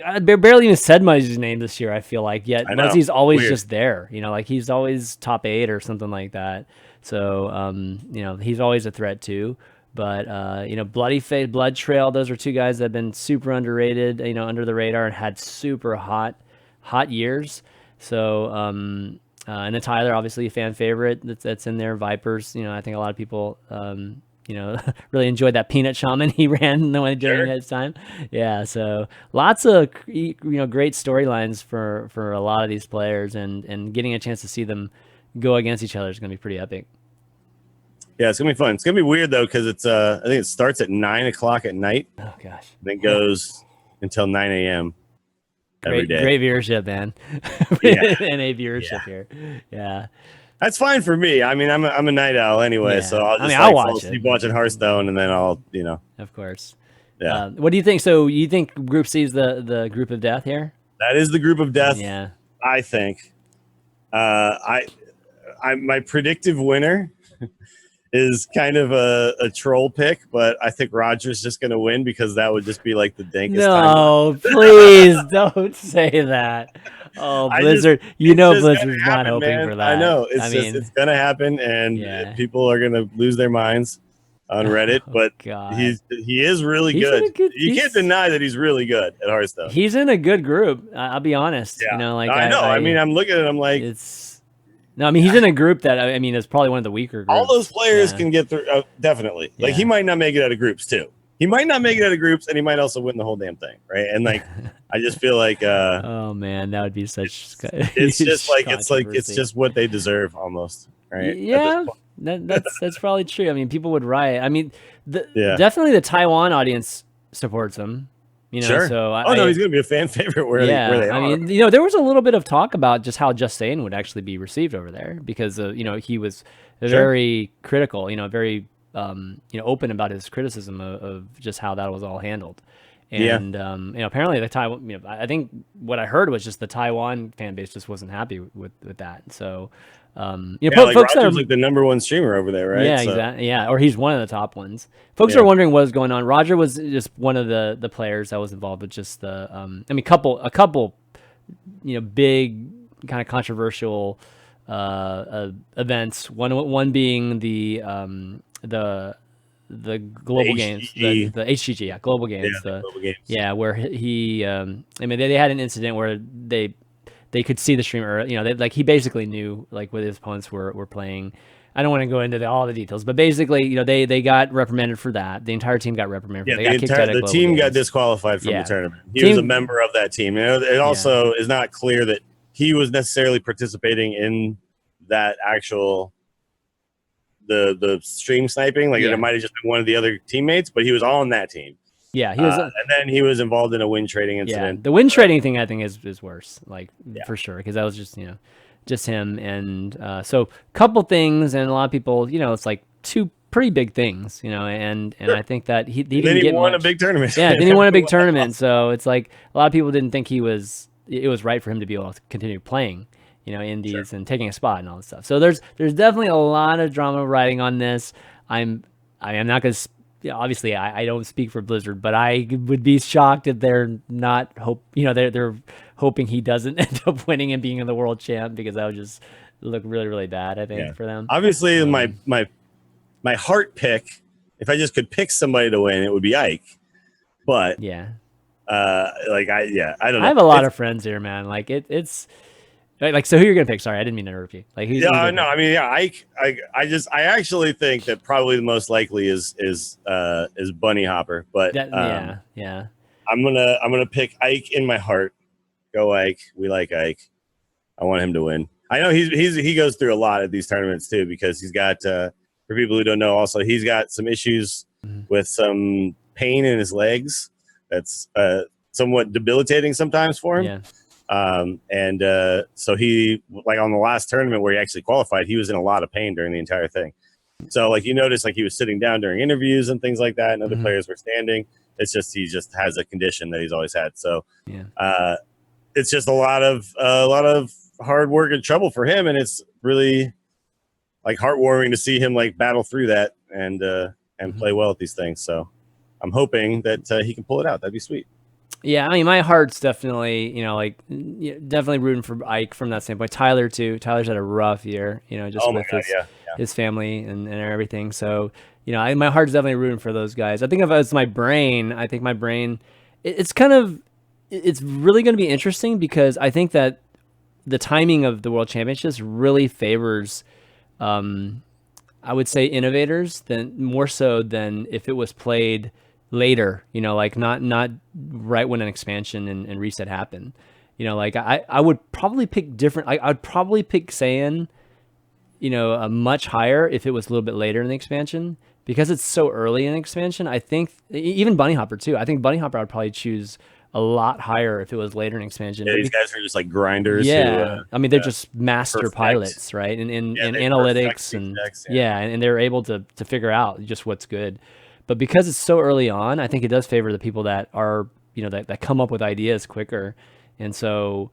I barely even said Muzzy's name this year, I feel like, yet Muzzy's always just there, like he's always top 8 or something like that. So, he's always a threat too. But, Bloody Face, Blood Trail, those are 2 guys that have been super underrated, under the radar and had super hot years. So, and then Tyler, obviously a fan favorite that's in there. Vipers, I think a lot of people, really enjoyed that Peanut Shaman he ran during his time. Yeah, so lots of great storylines for a lot of these players, and getting a chance to see them go against each other is going to be pretty epic. Yeah, it's gonna be fun. It's gonna be weird though because it's I think it starts at 9:00 at night. Oh gosh, and then goes until 9 a.m. every day. Great viewership, man. NA viewership here. Yeah. That's fine for me. I mean, I'm a night owl anyway, so I'll just I'll watch it. Keep watching Hearthstone, and then I'll, Of course. Yeah. What do you think? So you think Group C is the group of death here? That is the group of death. Yeah. I think. My predictive winner is kind of a troll pick, but I think Roger's just going to win because that would just be like the dankest time. No, please don't say that. Oh, Blizzard! Blizzard's not hoping for that. I know it's going to happen, and people are going to lose their minds on Reddit. But he is really good. You can't deny that he's really good at Hearthstone. He's in a good group. I'll be honest. Yeah. I know. I mean, I'm looking at him like No, I mean, he's in a group that, I mean, is probably one of the weaker groups. All those players can get through, definitely. Yeah. Like, he might not make it out of groups, too. He might not make it out of groups, and he might also win the whole damn thing, right? And, like, I just feel like... oh, man, that would be such... It's just like, it's just what they deserve, almost, right? Yeah, That's probably true. I mean, people would riot. I mean, Yeah. definitely the Taiwan audience supports him. Sure. So no, he's going to be a fan favorite where they are. I mean, there was a little bit of talk about just how Just Saying would actually be received over there because he was very critical, very open about his criticism of just how that was all handled. And apparently the Taiwan, I think what I heard was just the Taiwan fan base just wasn't happy with that. So, like folks that are like the number one streamer over there, right? Yeah, exactly. Yeah, or he's one of the top ones. Folks are wondering what's going on. Roger was just one of the players that was involved with just the a couple big kind of controversial events. One being the global games, the HGG, global games, global games. Where he they had an incident where they could see the streamer, he basically knew like what his opponents were playing. I don't want to go into all the details, but basically, they got reprimanded for that. The entire team got reprimanded. Yeah, the team got disqualified from the tournament. He was a member of that team. It also is not clear that he was necessarily participating in that actual the stream sniping. Like it might have just been one of the other teammates, but he was on that team. Yeah, he was, and then he was involved in a win trading incident. Yeah, the win trading thing I think is worse, for sure, because that was just him. And so couple things, and a lot of people, it's like two pretty big things, and I think that he didn't get won a big tournament. Yeah, then he won a big tournament. So it's like a lot of people didn't think it was right for him to be able to continue playing, indies and taking a spot and all this stuff. So there's definitely a lot of drama riding on this. I am not going to. Obviously, I don't speak for Blizzard, but I would be shocked if they're not they're hoping he doesn't end up winning and being in the world champ, because that would just look really, really bad, I think, for them. Obviously, my heart pick, if I just could pick somebody to win, it would be Ike. But I don't know. I have a lot of friends here, man. Like it's. So who you're gonna pick? Sorry, I didn't mean to interrupt you. Ike. I actually think that probably the most likely is Bunny Hopper, but I'm gonna pick Ike in my heart. Go Ike. We like Ike. I want him to win. I know he goes through a lot at these tournaments too, because he's got for people who don't know, also he's got some issues with some pain in his legs that's somewhat debilitating sometimes for him. Yeah. So he, like on the last tournament where he actually qualified, he was in a lot of pain during the entire thing. So like you notice, like he was sitting down during interviews and things like that, and other players were standing. It's just he just has a condition that he's always had. So it's just a lot of hard work and trouble for him, and it's really like heartwarming to see him like battle through that and play well at these things. So I'm hoping that he can pull it out. That'd be sweet. Yeah, I mean, my heart's definitely, definitely rooting for Ike from that standpoint. Tyler too. Tyler's had a rough year, just with his family and everything. So, my heart's definitely rooting for those guys. I think if it's my brain, it's really going to be interesting, because I think that the timing of the World Championships really favors, I would say, innovators more so than if it was played later, not right when an expansion and reset happened. I would probably pick different. I'd probably pick Saiyan, a much higher if it was a little bit later in the expansion, because it's so early in the expansion. I think even Bunny Hopper too. I think Bunny Hopper I'd probably choose a lot higher if it was later in expansion. Yeah, these guys are just like grinders. Yeah, they're just master pilots, right? And analytics and and they're able to figure out just what's good. But because it's so early on, I think it does favor the people that are, that come up with ideas quicker. And so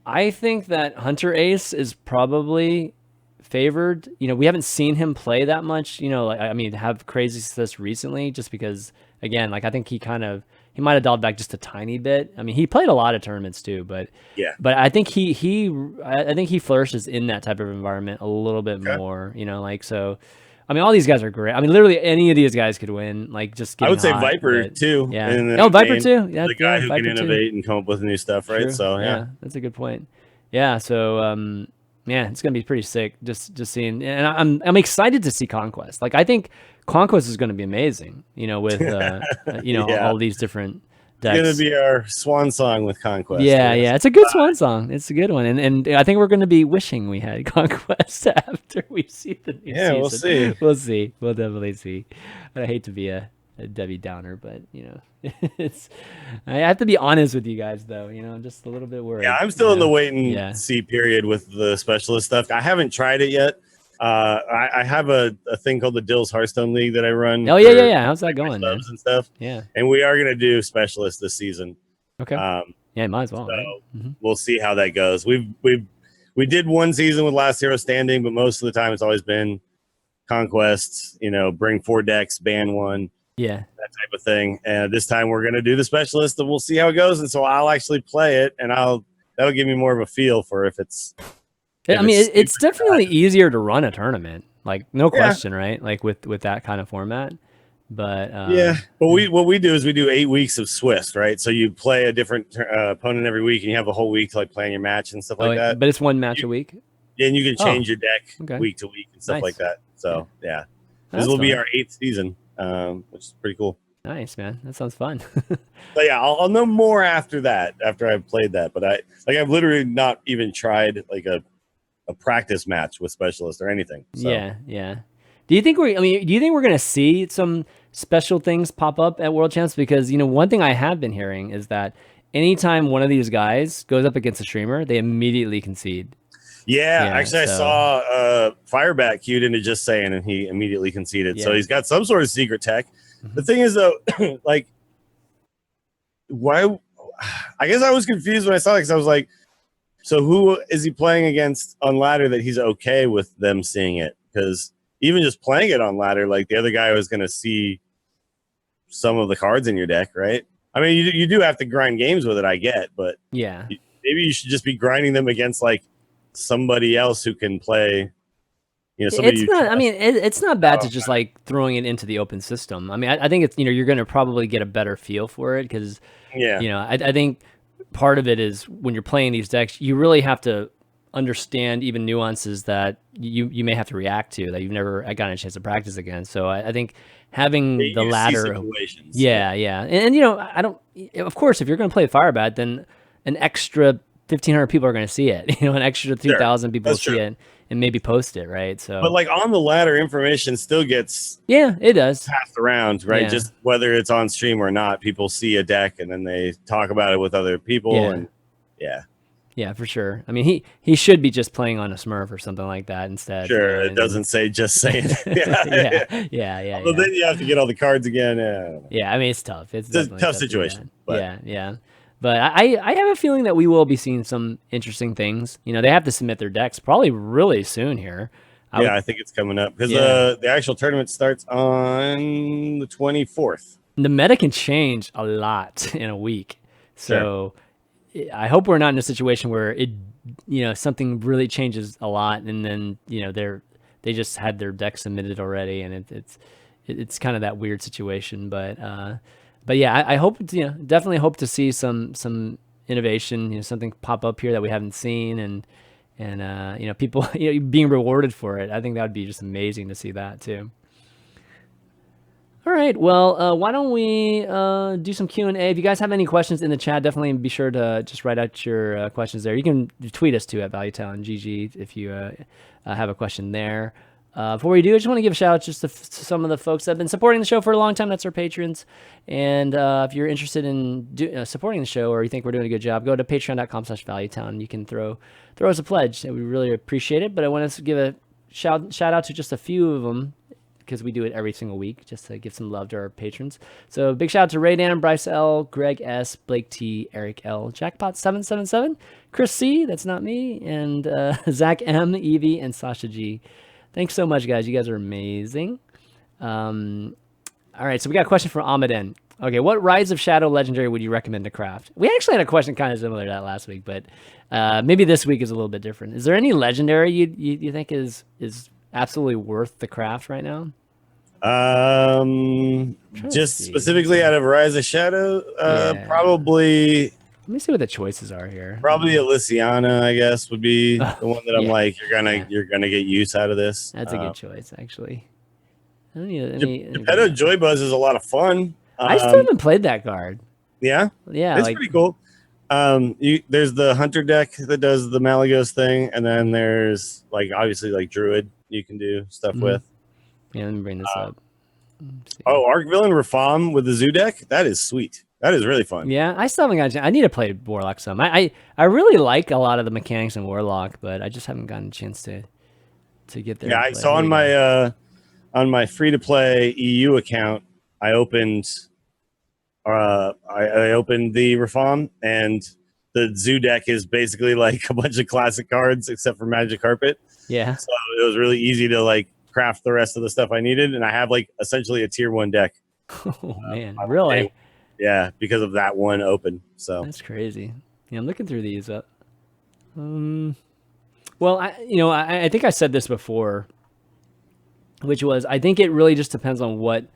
I think that Hunter Ace is probably favored. We haven't seen him play that much, have crazy success recently, just because, again, I think he might have dialed back just a tiny bit. I mean, he played a lot of tournaments too, but I think he flourishes in that type of environment a little bit more, so. I mean, all these guys are great. I mean, literally any of these guys could win. I would say Viper too. Yeah. Viper too. Yeah. The guy who Viper can innovate and come up with new stuff, right? True. So yeah, that's a good point. Yeah. So it's gonna be pretty sick just seeing, and I'm excited to see Conquest. I think Conquest is gonna be amazing. With all these different decks. It's gonna be our swan song with Conquest. Yeah, it's a good swan song. It's a good one, and I think we're going to be wishing we had Conquest after we see the new season. We'll see. We'll see. We'll definitely see. I hate to be a Debbie Downer, but it's. I have to be honest with you guys, though. I'm just a little bit worried. Yeah, I'm still in the wait and see period with the specialist stuff. I haven't tried it yet. I have a thing called the Dills Hearthstone League that I run. Oh yeah. How's that going, man? And stuff. Yeah. And we are gonna do specialist this season. Okay. Yeah, might as well. So right? We'll see how that goes. We did one season with Last Hero Standing, but most of the time it's always been Conquest. Bring 4 decks, ban 1. Yeah. That type of thing. And this time we're gonna do the specialist, and we'll see how it goes. And so I'll actually play it, and that'll give me more of a feel for if it's. It's definitely easier to run a tournament, like no question, right? Like with that kind of format. But but what we do is we do 8 weeks of Swiss, right? So you play a different opponent every week, and you have a whole week to like plan your match and stuff like that. But it's one match a week. Yeah, and you can change your deck week to week and stuff like that. So this will be our 8th season, which is pretty cool. Nice, man. That sounds fun. But I'll know more after that, after I've played that. But I've literally not even tried like a practice match with specialist or anything. So. Yeah. Do you think we're going to see some special things pop up at World Champs? Because, one thing I have been hearing is that anytime one of these guys goes up against a streamer, they immediately concede. Yeah, actually, I saw Firebat queued into Just Saying, and he immediately conceded. So he's got some sort of secret tech. The thing is, though, like, why? I guess I was confused when I saw it because I was like, so who is he playing against on ladder that he's okay with them seeing it? Because even just playing it on ladder, like the other guy was going to see some of the cards in your deck, right? I mean, you do have to grind games with it, I get, but maybe you should just be grinding them against like somebody else who can play. Somebody it's not bad to just like throwing it into the open system. I mean, I think it's you're going to probably get a better feel for it because I think part of it is when you're playing these decks, you really have to understand even nuances that you may have to react to that you've never gotten a chance to practice against. So I think having the ladder, and I don't. Of course, if you're going to play Firebat, then an extra 1,500 people are going to see it. An extra 2,000 people see it and maybe post it, right? So, but like on the ladder, information still gets it does passed around, right? Just whether it's on stream or not, people see a deck and then they talk about it with other people, and yeah, for sure. I mean, he should be just playing on a Smurf or something like that instead. Sure, it doesn't say Just Saying. yeah. Well, then you have to get all the cards again. Yeah, I mean, it's tough. It's a tough situation. But. Yeah. But I have a feeling that we will be seeing some interesting things. They have to submit their decks probably really soon here. I think it's coming up because the actual tournament starts on the 24th. The meta can change a lot in a week. So I hope we're not in a situation where something really changes a lot and then, they just had their deck submitted already and it's kind of that weird situation. But yeah, I hope definitely hope to see some innovation, something pop up here that we haven't seen, and people being rewarded for it. I think that would be just amazing to see that too. All right, well, why don't we do some Q&A? If you guys have any questions in the chat, definitely be sure to just write out your questions there. You can tweet us too at ValueTownGG if you have a question there. Before we do, I just want to give a shout out just to some of the folks that have been supporting the show for a long time. That's our patrons. And if you're interested in supporting the show or you think we're doing a good job, go to patreon.com/ValueTown. You can throw us a pledge. We really appreciate it. But I want to give a shout out to just a few of them because we do it every single week just to give some love to our patrons. So big shout out to Ray Dan, Bryce L, Greg S, Blake T, Eric L, Jackpot777, Chris C, that's not me, and Zach M, Evie, and Sasha G. Thanks so much, guys. You guys are amazing. All right, so we got a question from Ahmeden. Okay, what Rise of Shadow Legendary would you recommend to craft? We actually had a question kind of similar to that last week, but maybe this week is a little bit different. Is there any Legendary you think is absolutely worth the craft right now? Just specifically out of Rise of Shadow, probably... Let me see what the choices are here. Probably Elysiana, I guess, would be the one that I'm like, you're gonna get use out of this. That's a good choice, actually. I don't need any Geppetto Joy Buzz is a lot of fun. I still haven't played that card. Yeah, Yeah, it's pretty cool. There's the hunter deck that does the Malagos thing, and then there's like obviously like Druid you can do stuff with. Yeah, let me bring this up. Oh, Arc Villain Rafam with the Zoo deck. That is sweet. That is really fun. Yeah, I still haven't got a chance. I need to play Warlock some. I really like a lot of the mechanics in Warlock, but I just haven't gotten a chance to get there. Yeah, I saw on my free to play EU account, I opened I opened the Rafam, and the Zoo deck is basically like a bunch of classic cards except for Magic Carpet. Yeah. So it was really easy to like craft the rest of the stuff I needed, and I have like essentially a tier 1 deck. Oh man, really? Yeah, because of that one open. So that's crazy. Yeah, I'm looking through these. Well, I think I said this before, which was I think it really just depends on what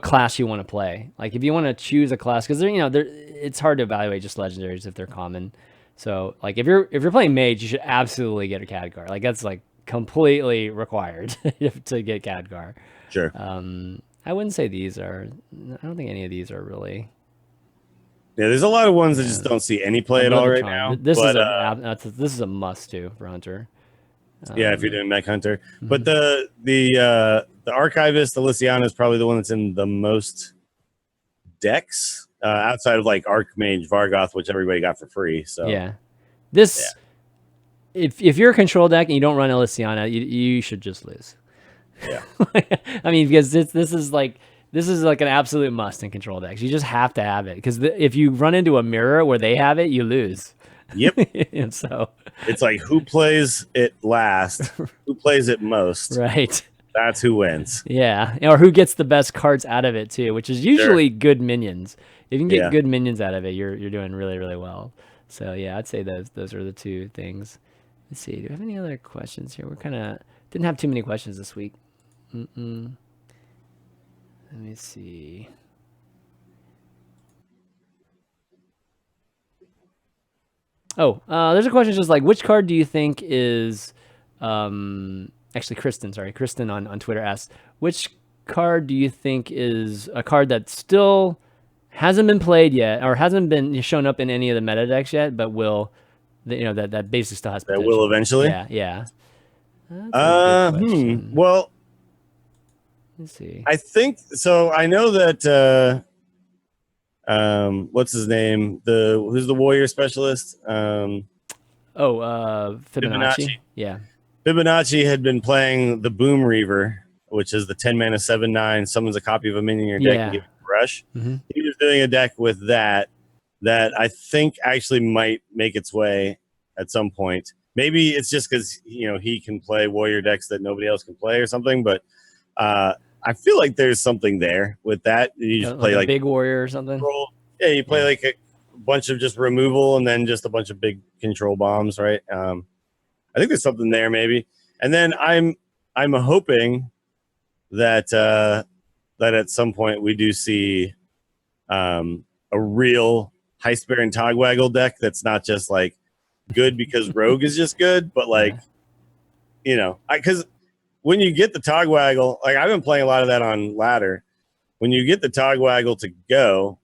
class you want to play. Like if you want to choose a class, because it's hard to evaluate just legendaries if they're common. So like if you're playing mage, you should absolutely get a Khadgar. Like that's like completely required to get Khadgar. Sure. I wouldn't say these are. I don't think any of these are really. Yeah, there's a lot of ones that just don't see any play at all right now. This is a must too for Hunter. Yeah, if you're doing Mech Hunter. But the Archivist, the Lysiana, is probably the one that's in the most decks outside of like Archmage, Vargoth, which everybody got for free. So yeah, if you're a control deck and you don't run a Lysiana, you should just lose. Yeah, I mean because this is like an absolute must in control decks. You just have to have it because if you run into a mirror where they have it, you lose. Yep. And so it's like who plays it last, who plays it most. Right. That's who wins. Yeah. Or who gets the best cards out of it too, which is usually good minions. If you can get good minions out of it, you're doing really, really well. So yeah, I'd say those are the two things. Let's see. Do we have any other questions here? We're didn't have too many questions this week. Let me see. Oh, there's a question just like, which card do you think is, actually Kristen on Twitter asked, which card do you think is a card that still hasn't been played yet or hasn't been shown up in any of the meta decks yet, but will, that basically still has potential. That will eventually? Yeah. Well, let's see. I think, so I know that, what's his name? Who's the warrior specialist? Fibonacci. Yeah. Fibonacci had been playing the Boom Reaver, which is the 10 mana 7/9, summons a copy of a minion in your deck and give it a rush. He was doing a deck with that I think actually might make its way at some point. Maybe it's just because he can play warrior decks that nobody else can play or something, but I feel like there's something there with that. You just play like big warrior or something. Yeah, you play like a bunch of just removal and then just a bunch of big control bombs, right? I think there's something there maybe. And then I'm hoping that that at some point we do see a real Heist Baron Togwaggle deck that's not just like good because Rogue is just good, but like because when you get the Togwaggle, like I've been playing a lot of that on ladder. When you get the Togwaggle to go,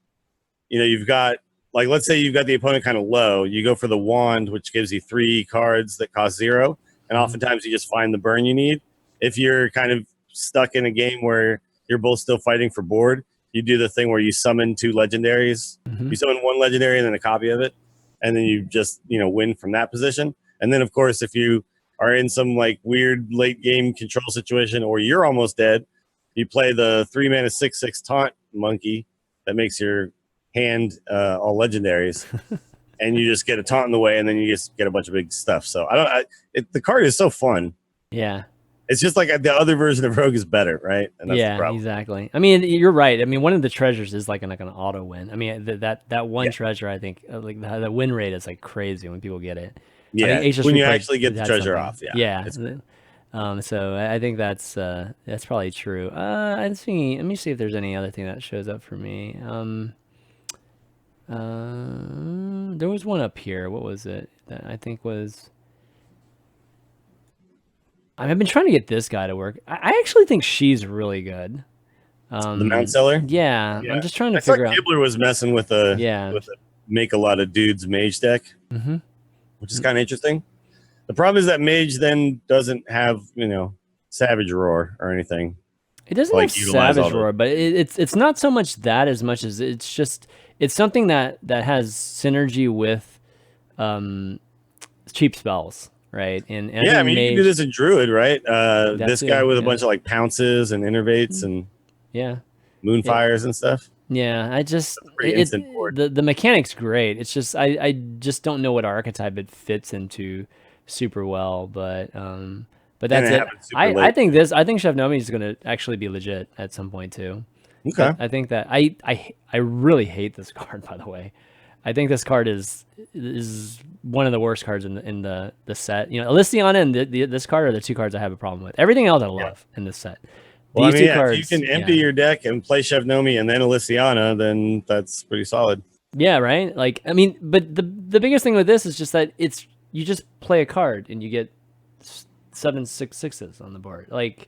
you've got, like, let's say you've got the opponent kind of low. You go for the wand, which gives you 3 cards that cost 0. And oftentimes you just find the burn you need. If you're kind of stuck in a game where you're both still fighting for board, you do the thing where you summon 2 legendaries. You summon 1 legendary and then a copy of it. And then you just, win from that position. And then, of course, if you are in some like weird late game control situation or you're almost dead, you play the 3 mana 6/6 taunt monkey that makes your hand all legendaries, and you just get a taunt in the way, and then you just get a bunch of big stuff. So the card is so fun. Yeah, it's just like the other version of Rogue is better, right? And that's the problem. Exactly. I mean, you're right. I mean, one of the treasures is like an auto win. I mean, that one treasure, I think, like the win rate is like crazy when people get it. Yeah, when you actually get the treasure off. Yeah. So I think that's probably true. Let me see if there's any other thing that shows up for me. There was one up here. What was it that I think was? I've been trying to get this guy to work. I actually think she's really good. The Mount Seller. Yeah, I'm just trying to I thought figure out. Gibbler was messing with a make a lot of dudes mage deck, which is kind of interesting. The problem is that mage then doesn't have Savage Roar or anything. It doesn't have Savage Roar, but it's not so much that as much as it's something that has synergy with cheap spells, right? And I mean, you can do this in Druid, right? This guy with a bunch of like pounces and innervates and moonfires and stuff. Yeah, the mechanic's great. It's just I just don't know what archetype it fits into super well, but that's it. I think ChanmanV is going to actually be legit at some point too. Okay. I think that I really hate this card, by the way. I think this card is one of the worst cards in the set. Elysiana and this card are the two cards I have a problem with. Everything else I love in this set. Well, These two cards, if you can empty your deck and play ChanmanV and then Elysiana, then that's pretty solid. Yeah, right? Like, I mean, but the biggest thing with this is just that you just play a card and you get 7 6/6s on the board. Like,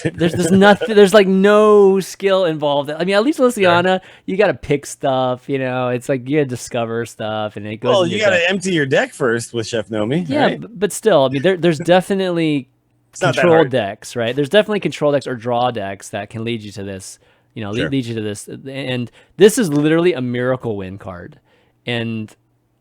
there's nothing. There's like no skill involved. I mean, at least Elysiana, you got to pick stuff. It's like you got to discover stuff, and it goes. Well, you got to empty your deck first with ChanmanV. Yeah, right? but still, I mean, there's definitely control decks, right? There's definitely control decks or draw decks that can lead you to this. Lead you to this, and this is literally a miracle win card, and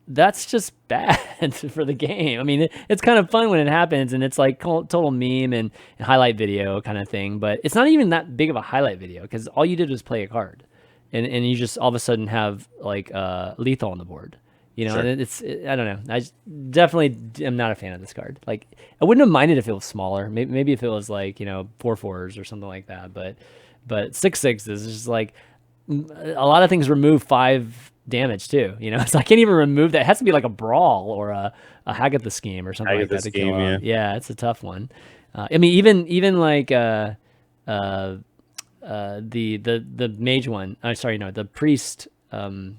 that's just bad for the game. I mean, it's kind of fun when it happens, and it's like total meme and highlight video kind of thing, but it's not even that big of a highlight video because all you did was play a card, and you just all of a sudden have like lethal on the board. And I don't know. I definitely am not a fan of this card. Like, I wouldn't have minded if it was smaller. Maybe if it was like 4/4s or something like that, but 6/6s is just like a lot of things remove 5 damage too. So I can't even remove that. It has to be like a brawl or a Hagatha scheme or something like that to kill him. Yeah, it's a tough one. I mean, even like the mage one. The priest 5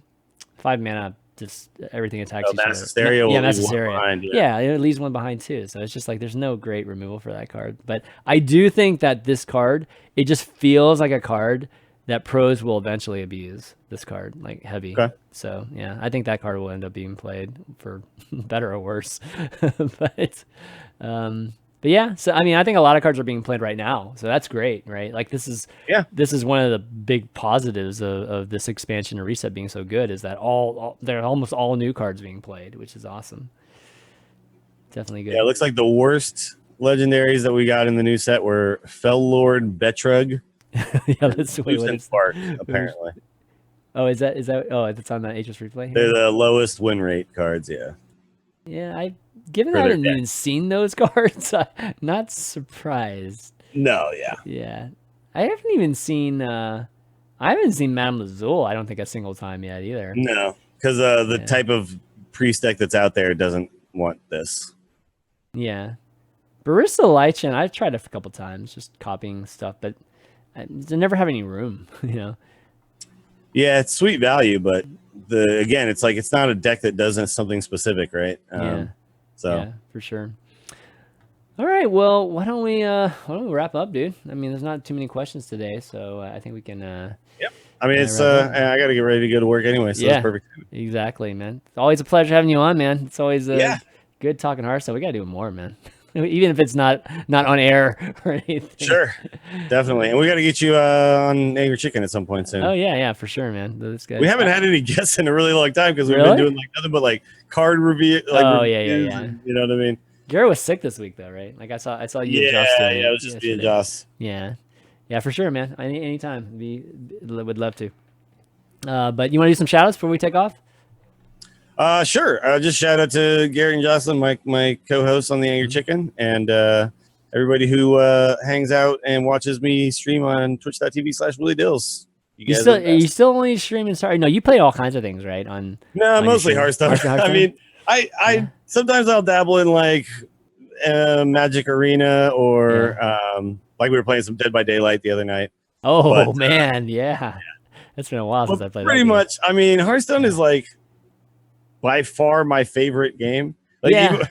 mana. Just everything attacks each other. Mass Hysteria. Yeah, it leaves one behind too. So it's just like there's no great removal for that card. But I do think that this card, it just feels like a card that pros will eventually abuse. This card, like heavy. Okay. So yeah, I think that card will end up being played for better or worse. But yeah, so I mean, I think a lot of cards are being played right now, so that's great, right? Like this is one of the big positives of this expansion and reset being so good is that they're almost all new cards being played, which is awesome. Definitely good. Yeah, it looks like the worst legendaries that we got in the new set were Fell Lord Betrug. That's what Spark, apparently. Oh, is that? Oh, it's on that HS replay. They're the lowest win rate cards. Yeah. Yeah, given I haven't even seen those cards, I'm not surprised. No, yeah. Yeah. I haven't even seen Madame Lazul, I don't think, a single time yet either. No, because the type of priest deck that's out there doesn't want this. Yeah. Barista Lichen, I've tried it a couple times, just copying stuff, but I never have any room, Yeah, it's sweet value, but it's like it's not a deck that does something specific, right? Yeah, for sure. All right, well, why don't we wrap up, dude? I mean, there's not too many questions today, so I think we can. Yep. I mean, it's I got to get ready to go to work anyway, so it's perfect. Exactly, man. It's always a pleasure having you on, man. It's always good talking Hearthstone. We got to do it more, man. Even if it's not on air or anything. Sure, definitely, and we got to get you on Angry Chicken at some point soon. Oh yeah, for sure, man. We haven't had any guests in a really long time because we've been doing like nothing but like card review. Like yeah. You know what I mean? Garrett was sick this week though, right? Like I saw you. Yeah, it was just being Joss. Yeah, for sure, man. Anytime, would love to. But you want to do some shout outs before we take off? Sure. Just shout out to Gary and Jocelyn, my co-hosts on the Angry Chicken, and everybody who hangs out and watches me stream on twitch.tv/WillieDills. You still only streaming? Sorry, no, you play all kinds of things, right? Mostly Hearthstone. I mean, I sometimes I'll dabble in like Magic Arena or like we were playing some Dead by Daylight the other night. Oh man, yeah. It's been a while since I played. Pretty much. I mean, Hearthstone is like by far my favorite game. Like, I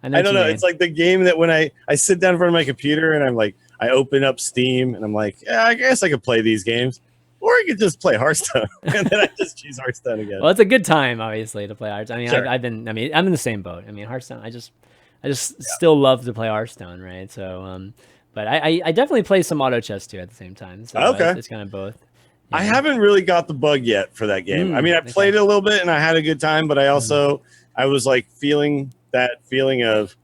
don't know. It's like the game that when I sit down in front of my computer and I'm like, I open up Steam and I'm like, yeah, I guess I could play these games. Or I could just play Hearthstone. And then I just choose Hearthstone again. Well, it's a good time, obviously, to play Hearthstone. I mean, Sure. I'm in the same boat. I mean, Hearthstone, I just still love to play Hearthstone, right? So, but I definitely play some auto chess too at the same time. So Okay. it's kind of both. I haven't really got the bug yet for that game. I mean, I played it a little bit and I had a good time, but I also, I was like feeling that feeling of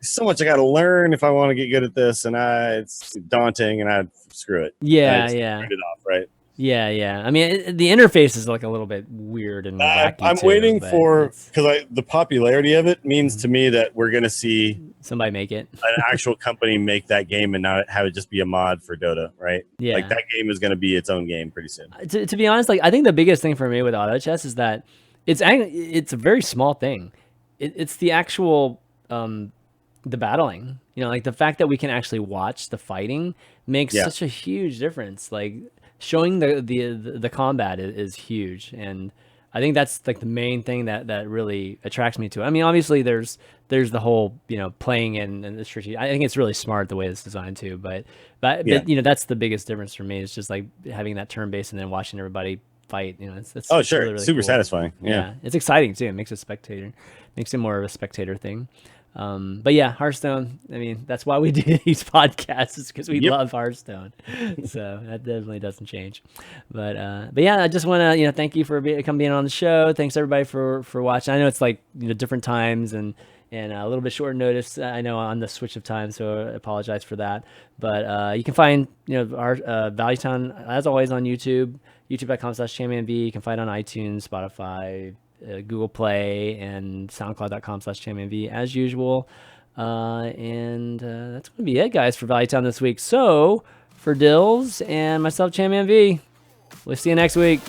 so much I got to learn if I want to get good at this. And it's daunting and I screw it. Yeah. Turned it off, right? Yeah. I mean, the interface is like a little bit weird and wacky I'm too, waiting but for, because the popularity of it means to me that we're going to see somebody make it. an actual company make that game and not have it just be a mod for Dota, right? Yeah. Like that game is going to be its own game pretty soon. To be honest, like I think the biggest thing for me with auto chess is that it's a very small thing. It's the actual the battling. You know, like the fact that we can actually watch the fighting makes such a huge difference. Like showing the combat is huge, and I think that's like the main thing that really attracts me to it. I mean, obviously there's the whole, you know, playing and the strategy. I think it's really smart the way it's designed too, but you know, that's the biggest difference for me. It's just like having that turn based and then watching everybody fight. You know, it's Oh, it's sure. really, really Super cool. satisfying. Yeah. It's exciting too. It makes it more of a spectator thing. But yeah, Hearthstone, I mean, that's why we do these podcasts, is because we love Hearthstone. So that definitely doesn't change. But yeah, I just want to, you know, thank you for being on the show. Thanks everybody for watching. I know it's like, you know, different times and a little bit short notice, I know, on the switch of time, so I apologize for that. But you can find, you know, our Valuetown, as always, on YouTube, youtube.com/ChanmanV. You can find it on iTunes, Spotify, Google Play, and SoundCloud.com/ChanmanV as usual. And that's going to be it, guys, for Valuetown this week. So for Dills and myself, ChanmanV, we'll see you next week.